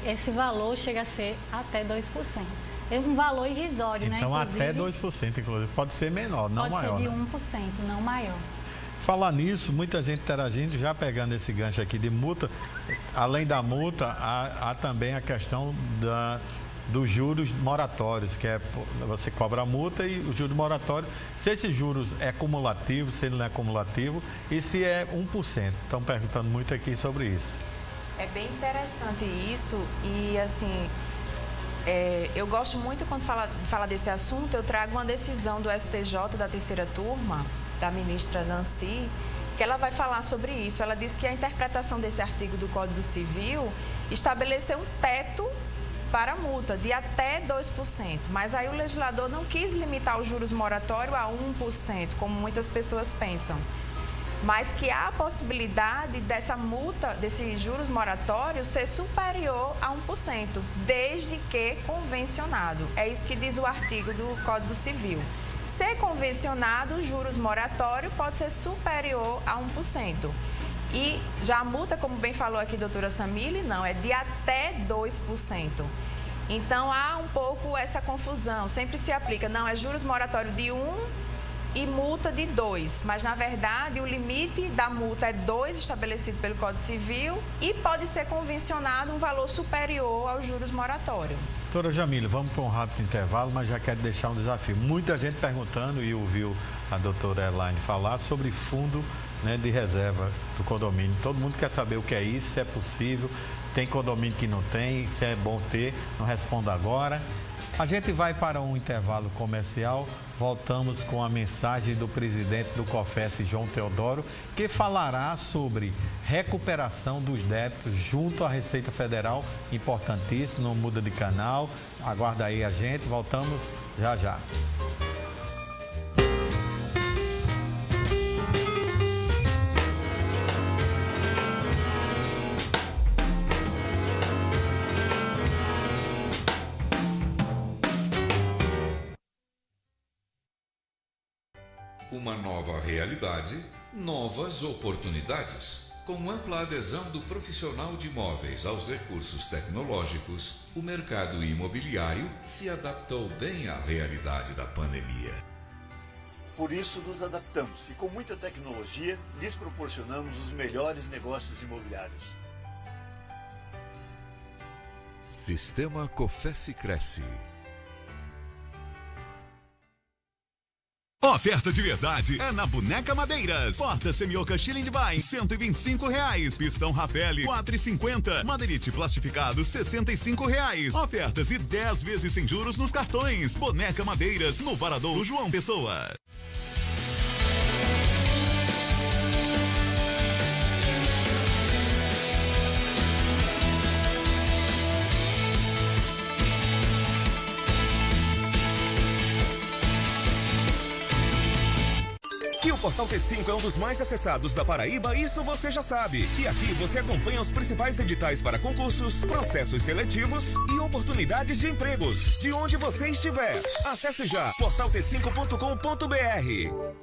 esse valor chega a ser até 2%. É um valor irrisório,
então,
né?
Então, até 2%, inclusive. Pode ser menor, não maior.
Pode ser de 1%, não maior.
Falar nisso, muita gente interagindo, já pegando esse gancho aqui de multa. Além da multa, há também a questão dos juros moratórios, que é você cobra a multa e o juro moratório. Se esses juros é cumulativo, se ele não é cumulativo e se é 1%. Estão perguntando muito aqui sobre isso.
É bem interessante isso e, assim, eu gosto muito quando fala desse assunto. Eu trago uma decisão do STJ da terceira turma, da ministra Nancy, que ela vai falar sobre isso. Ela diz que a interpretação desse artigo do Código Civil estabeleceu um teto para a multa de até 2%. Mas aí o legislador não quis limitar os juros moratórios a 1%, como muitas pessoas pensam. Mas que há a possibilidade dessa multa, desses juros moratórios, ser superior a 1%, desde que convencionado. É isso que diz o artigo do Código Civil. Se convencionado, os juros moratórios pode ser superior a 1%. E já a multa, como bem falou aqui a doutora Samile, não, é de até 2%. Então, há um pouco essa confusão. Sempre se aplica, não, é juros moratórios de 1% e multa de 2%. Mas, na verdade, o limite da multa é 2%, estabelecido pelo Código Civil, e pode ser convencionado um valor superior aos juros moratórios.
Doutora Jamile, vamos para um rápido intervalo, mas já quero deixar um desafio. Muita gente perguntando, e ouviu a doutora Elaine falar, sobre fundo, né, de reserva do condomínio. Todo mundo quer saber o que é isso, se é possível, tem condomínio que não tem, se é bom ter, não responda agora. A gente vai para um intervalo comercial, voltamos com a mensagem do presidente do COFES, João Teodoro, que falará sobre recuperação dos débitos junto à Receita Federal, importantíssimo, não muda de canal. Aguarda aí a gente, voltamos já já.
Uma nova realidade, novas oportunidades. Com ampla adesão do profissional de imóveis aos recursos tecnológicos, o mercado imobiliário se adaptou bem à realidade da pandemia.
Por isso, nos adaptamos e, com muita tecnologia, lhes proporcionamos os melhores negócios imobiliários.
Sistema COFES Cresce.
Oferta de verdade é na Boneca Madeiras. Porta semioca Schilling-Wein, R$125. Pistão Rapelli, R$4,50. Madeirite plastificado, R$65. Ofertas e 10 vezes sem juros nos cartões. Boneca Madeiras, no Varadouro João Pessoa.
Que o Portal T5 é um dos mais acessados da Paraíba, isso você já sabe. E aqui você acompanha os principais editais para concursos, processos seletivos e oportunidades de empregos, de onde você estiver. Acesse já portalt5.com.br.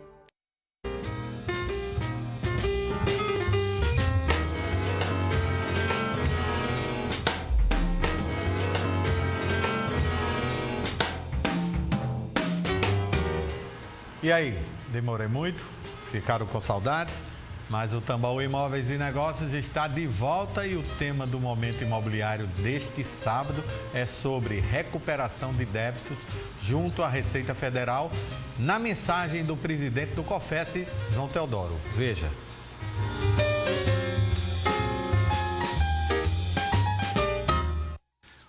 E aí, demorei muito? Ficaram com saudades? Mas o Tambaú Imóveis e Negócios está de volta e o tema do Momento Imobiliário deste sábado é sobre recuperação de débitos junto à Receita Federal, na mensagem do presidente do COFES, João Teodoro. Veja.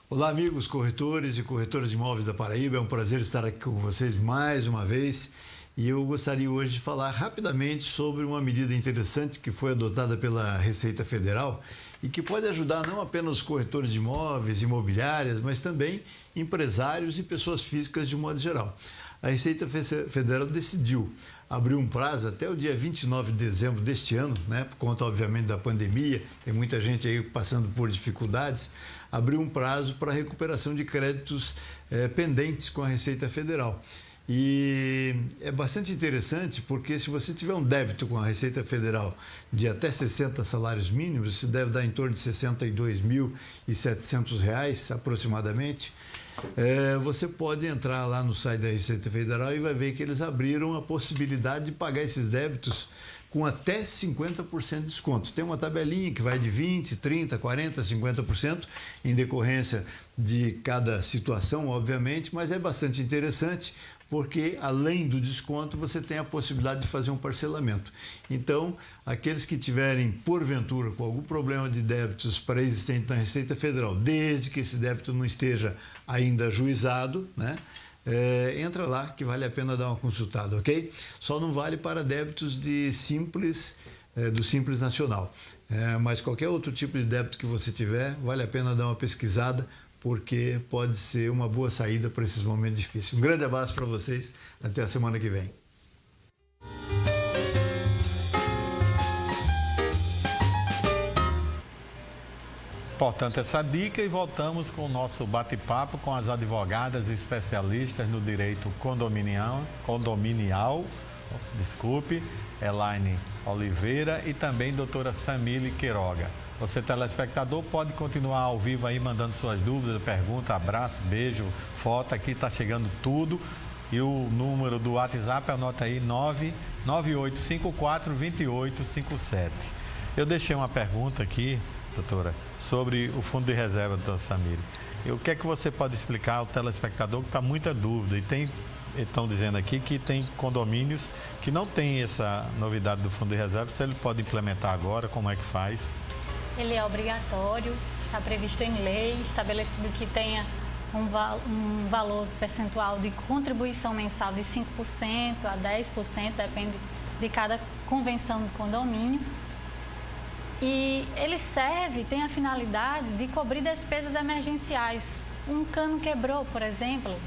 Olá, amigos corretores e corretoras de imóveis da Paraíba. É um prazer estar aqui com vocês mais uma vez. E eu gostaria hoje de falar rapidamente sobre uma medida interessante que foi adotada pela Receita Federal e que pode ajudar não apenas os corretores de imóveis, imobiliárias, mas também empresários e pessoas físicas de um modo geral. A Receita Federal decidiu abrir um prazo até o dia 29 de dezembro deste ano, né, por conta, obviamente, da pandemia, tem muita gente aí passando por dificuldades, abriu um prazo para recuperação de créditos pendentes com a Receita Federal. E é bastante interessante porque se você tiver um débito com a Receita Federal de até 60 salários mínimos, isso deve dar em torno de R$ 62.700 aproximadamente, você pode entrar lá no site da Receita Federal e vai ver que eles abriram a possibilidade de pagar esses débitos com até 50% de desconto. Tem uma tabelinha que vai de 20%, 30%, 40%, 50% em decorrência de cada situação, obviamente, mas é bastante interessante porque, além do desconto, você tem a possibilidade de fazer um parcelamento. Então, aqueles que tiverem, porventura, com algum problema de débitos pré-existente na Receita Federal, desde que esse débito não esteja ainda ajuizado, né? Entra lá que vale a pena dar uma consultada, ok? Só não vale para débitos de Simples, do Simples Nacional. Mas qualquer outro tipo de débito que você tiver, vale a pena dar uma pesquisada, porque pode ser uma boa saída para esses momentos difíceis. Um grande abraço para vocês, até a semana que vem.
Importante essa dica e voltamos com o nosso bate-papo com as advogadas especialistas no direito condominial, Elaine Oliveira e também doutora Samile Queiroga. Você, telespectador, pode continuar ao vivo aí, mandando suas dúvidas, perguntas, abraço, beijo, foto. Aqui está chegando tudo. E o número do WhatsApp, anota aí, 998542857. Eu deixei uma pergunta aqui, doutora, sobre o fundo de reserva, doutora Samile. O que é que você pode explicar ao telespectador que está muita dúvida? E estão dizendo aqui que tem condomínios que não tem essa novidade do fundo de reserva. Se ele pode implementar agora, como é que faz?
Ele é obrigatório, está previsto em lei, estabelecido que tenha um valor percentual de contribuição mensal de 5% a 10%, depende de cada convenção do condomínio. E ele tem a finalidade de cobrir despesas emergenciais. Um cano quebrou, por exemplo,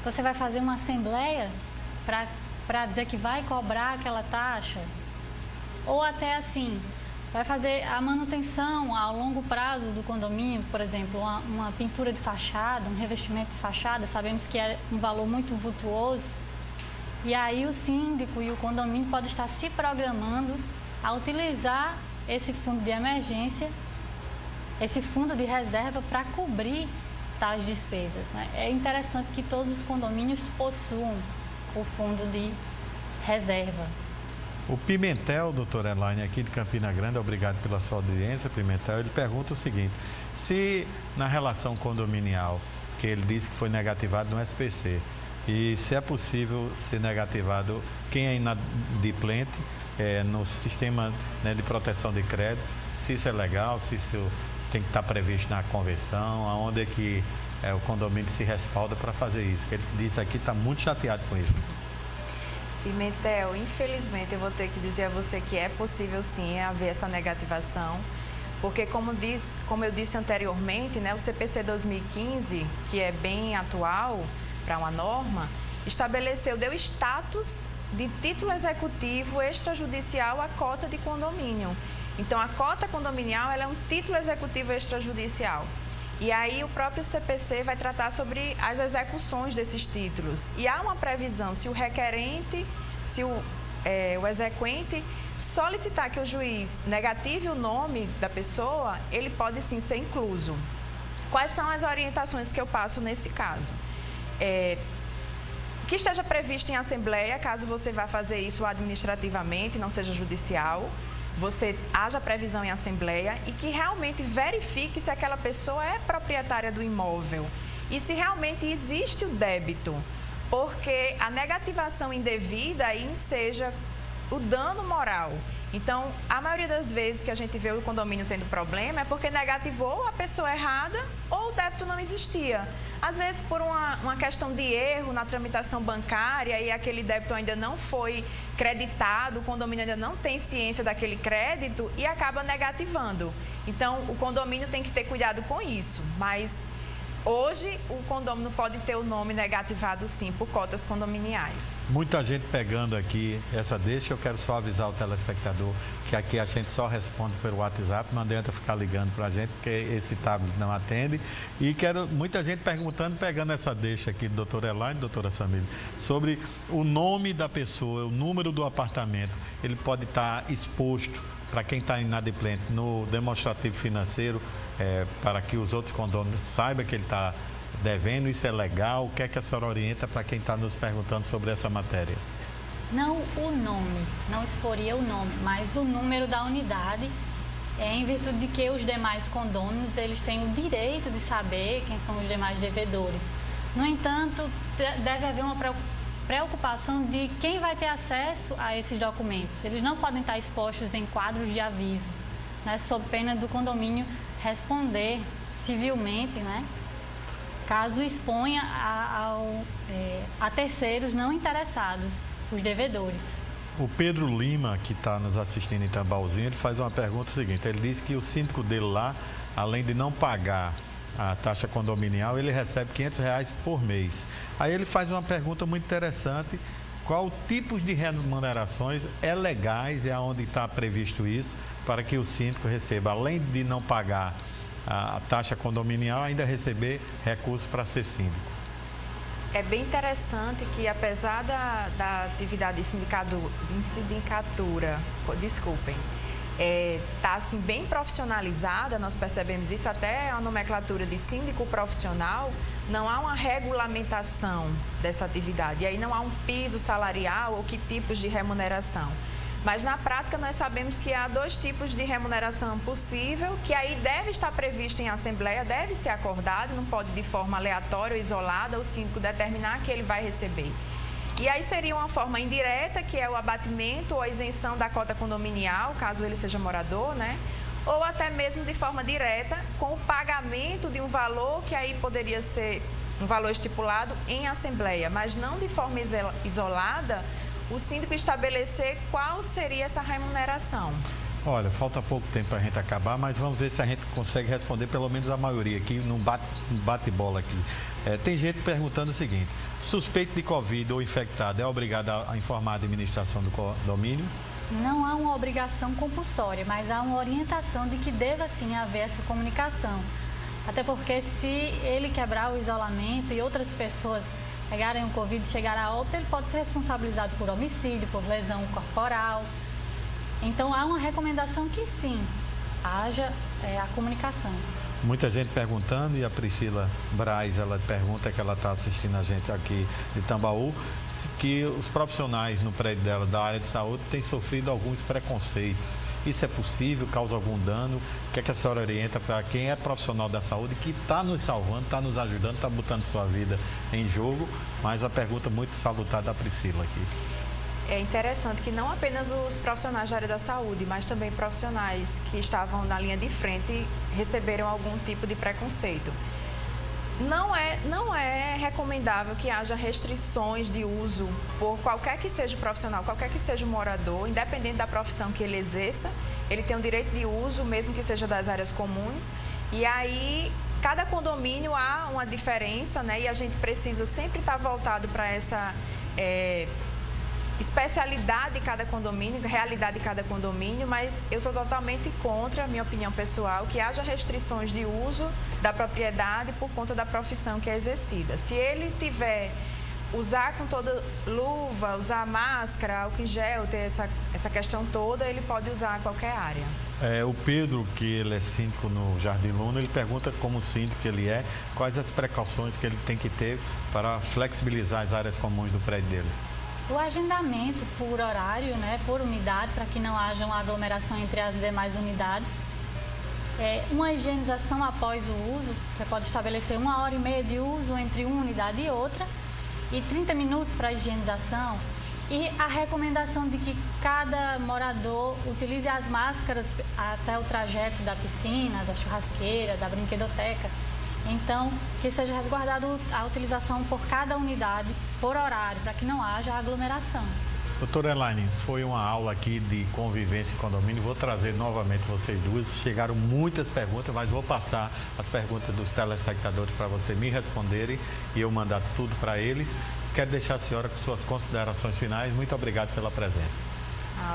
você vai fazer uma assembleia para dizer que vai cobrar aquela taxa, ou até assim, vai fazer a manutenção a longo prazo do condomínio, por exemplo, uma pintura de fachada, um revestimento de fachada, sabemos que é um valor muito vultuoso. E aí o síndico e o condomínio podem estar se programando a utilizar esse fundo de emergência, esse fundo de reserva para cobrir tais despesas, né? É interessante que todos os condomínios possuam o fundo de reserva.
O Pimentel, doutora Elaine, aqui de Campina Grande, obrigado pela sua audiência, Pimentel, ele pergunta o seguinte: se na relação condominial, que ele disse que foi negativado no SPC, e se é possível ser negativado quem é inadimplente no sistema, né, de proteção de créditos, se isso é legal, se isso tem que estar previsto na convenção, aonde é que o condomínio se respalda para fazer isso. Ele diz aqui, está muito chateado com isso.
Pimentel, infelizmente eu vou ter que dizer a você que é possível sim haver essa negativação, porque como eu disse anteriormente, né, o CPC 2015, que é bem atual para uma norma, deu status de título executivo extrajudicial à cota de condomínio. Então, a cota condominial ela é um título executivo extrajudicial. E aí, o próprio CPC vai tratar sobre as execuções desses títulos. E há uma previsão, se o requerente, se o exequente solicitar que o juiz negative o nome da pessoa, ele pode sim ser incluso. Quais são as orientações que eu passo nesse caso? que esteja previsto em assembleia, caso você vá fazer isso administrativamente, não seja judicial, haja previsão em assembleia e que realmente verifique se aquela pessoa é proprietária do imóvel e se realmente existe o débito, porque a negativação indevida aí seja o dano moral. Então, a maioria das vezes que a gente vê o condomínio tendo problema é porque negativou a pessoa errada ou o débito não existia. Às vezes, por uma questão de erro na tramitação bancária e aquele débito ainda não foi creditado, o condomínio ainda não tem ciência daquele crédito e acaba negativando. Então, o condomínio tem que ter cuidado com isso, mas hoje o condomínio pode ter o nome negativado sim por cotas condominiais.
Muita gente pegando aqui essa deixa, eu quero só avisar o telespectador que aqui a gente só responde pelo WhatsApp, não adianta ficar ligando para a gente, porque esse tablet não atende. E muita gente perguntando, pegando essa deixa aqui, doutora Elaine, doutora Samília, sobre o nome da pessoa, o número do apartamento, ele pode estar exposto para quem está inadimplente no demonstrativo financeiro, para que os outros condôminos saibam que ele está devendo, isso é legal? O que é que a senhora orienta para quem está nos perguntando sobre essa matéria?
Não o nome, não exporia o nome, mas o número da unidade, em virtude de que os demais condôminos, eles têm o direito de saber quem são os demais devedores. No entanto, deve haver uma preocupação de quem vai ter acesso a esses documentos. Eles não podem estar expostos em quadros de avisos, né, sob pena do condomínio responder civilmente, né, caso exponha a terceiros não interessados, os devedores.
O Pedro Lima, que está nos assistindo em Tambaúzinho, ele faz uma pergunta seguinte, ele disse que o síndico dele lá, além de não pagar a taxa condominial, ele recebe R$500 por mês. Aí ele faz uma pergunta muito interessante, qual tipos de remunerações legais, onde está previsto isso, para que o síndico receba, além de não pagar a taxa condominial, ainda receber recursos para ser síndico.
É bem interessante que, apesar da atividade de sindicatura, está assim, bem profissionalizada, nós percebemos isso, até a nomenclatura de síndico profissional, não há uma regulamentação dessa atividade, e aí não há um piso salarial ou que tipos de remuneração. Mas na prática nós sabemos que há 2 tipos de remuneração possível, que aí deve estar previsto em assembleia, deve ser acordado, não pode de forma aleatória ou isolada o síndico determinar que ele vai receber. E aí seria uma forma indireta, que é o abatimento ou a isenção da cota condominial, caso ele seja morador, né? Ou até mesmo de forma direta, com o pagamento de um valor que aí poderia ser um valor estipulado em assembleia, mas não de forma isolada, o síndico estabelecer qual seria essa remuneração.
Olha, falta pouco tempo para a gente acabar, mas vamos ver se a gente consegue responder pelo menos a maioria aqui, num bate-bola aqui. Tem gente perguntando o seguinte, suspeito de Covid ou infectado é obrigado a informar a administração do condomínio?
Não há uma obrigação compulsória, mas há uma orientação de que deva sim haver essa comunicação. Até porque se ele quebrar o isolamento e outras pessoas pegarem o Covid e chegar a óbito, ele pode ser responsabilizado por homicídio, por lesão corporal. Então, há uma recomendação que sim, haja a comunicação.
Muita gente perguntando, e a Priscila Braz, ela pergunta, que ela está assistindo a gente aqui de Tambaú, que os profissionais no prédio dela, da área de saúde, têm sofrido alguns preconceitos. Isso é possível? Causa algum dano? O que é que a senhora orienta para quem é profissional da saúde, que está nos salvando, está nos ajudando, está botando sua vida em jogo? Mas a pergunta muito salutar da Priscila aqui.
É interessante que não apenas os profissionais da área da saúde, mas também profissionais que estavam na linha de frente receberam algum tipo de preconceito. Não é recomendável que haja restrições de uso por qualquer que seja o profissional, qualquer que seja o morador, independente da profissão que ele exerça, ele tem o direito de uso, mesmo que seja das áreas comuns. E aí, cada condomínio há uma diferença, né? E a gente precisa sempre estar voltado para essa especialidade de cada condomínio, realidade de cada condomínio, mas eu sou totalmente contra, minha opinião pessoal, que haja restrições de uso da propriedade por conta da profissão que é exercida. Se ele tiver usar com toda luva, usar máscara, álcool em gel, ter essa questão toda, ele pode usar em qualquer área.
O Pedro, que ele é síndico no Jardim Luna, ele pergunta como síndico que ele é, quais as precauções que ele tem que ter para flexibilizar as áreas comuns do prédio dele.
O agendamento por horário, né, por unidade, para que não haja uma aglomeração entre as demais unidades. Uma higienização após o uso, você pode estabelecer 1h30 de uso entre uma unidade e outra e 30 minutos para a higienização. E a recomendação de que cada morador utilize as máscaras até o trajeto da piscina, da churrasqueira, da brinquedoteca. Então, que seja resguardada a utilização por cada unidade, por horário, para que não haja aglomeração.
Doutora Elaine, foi uma aula aqui de convivência em condomínio. Vou trazer novamente vocês duas. Chegaram muitas perguntas, mas vou passar as perguntas dos telespectadores para vocês me responderem e eu mandar tudo para eles. Quero deixar a senhora com suas considerações finais. Muito obrigado pela presença.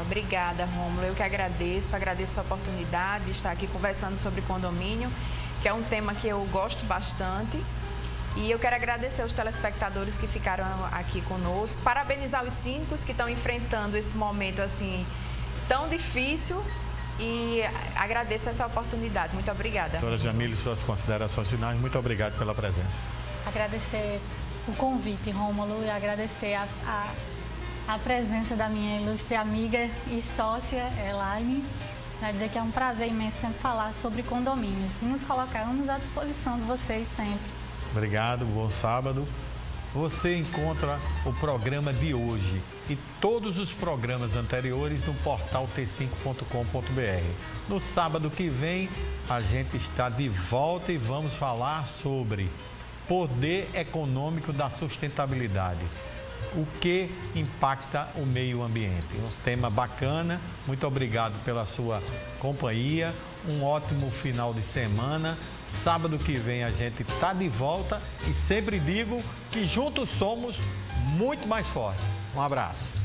Obrigada, Rômulo. Eu que agradeço a oportunidade de estar aqui conversando sobre condomínio, que é um tema que eu gosto bastante. E eu quero agradecer os telespectadores que ficaram aqui conosco, parabenizar os síndicos que estão enfrentando esse momento assim tão difícil e agradeço essa oportunidade. Muito obrigada.
Doutora Jamile, suas considerações finais. Muito obrigado pela presença.
Agradecer o convite, Rômulo, e agradecer a presença da minha ilustre amiga e sócia, Elaine. Quer dizer que é um prazer imenso sempre falar sobre condomínios e nos colocamos à disposição de vocês sempre.
Obrigado, bom sábado. Você encontra o programa de hoje e todos os programas anteriores no portal t5.com.br. No sábado que vem, a gente está de volta e vamos falar sobre poder econômico da sustentabilidade. O que impacta o meio ambiente. Um tema bacana. Muito obrigado pela sua companhia. Um ótimo final de semana. Sábado que vem a gente está de volta e sempre digo que juntos somos muito mais fortes. Um abraço.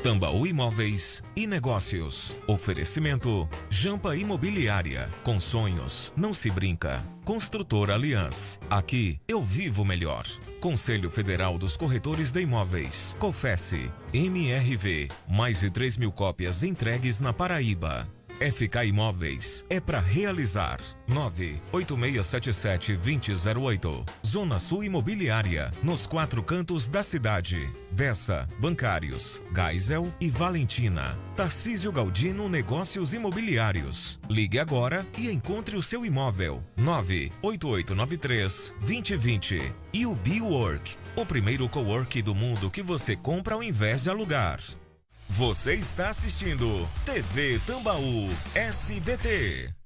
Tambaú Imóveis e Negócios. Oferecimento Jampa Imobiliária. Com sonhos, não se brinca. Construtora Aliança. Aqui eu vivo melhor. Conselho Federal dos Corretores de Imóveis. Confesse. MRV. Mais de 3.000 cópias entregues na Paraíba. FK Imóveis é para realizar. 98677-2008. Zona Sul Imobiliária, nos 4 cantos da cidade. Dessa, Bancários, Geisel e Valentina. Tarcísio Galdino Negócios Imobiliários. Ligue agora e encontre o seu imóvel. 98893-2020. E o BeWork, o primeiro cowork do mundo que você compra ao invés de alugar. Você está assistindo TV Tambaú SBT.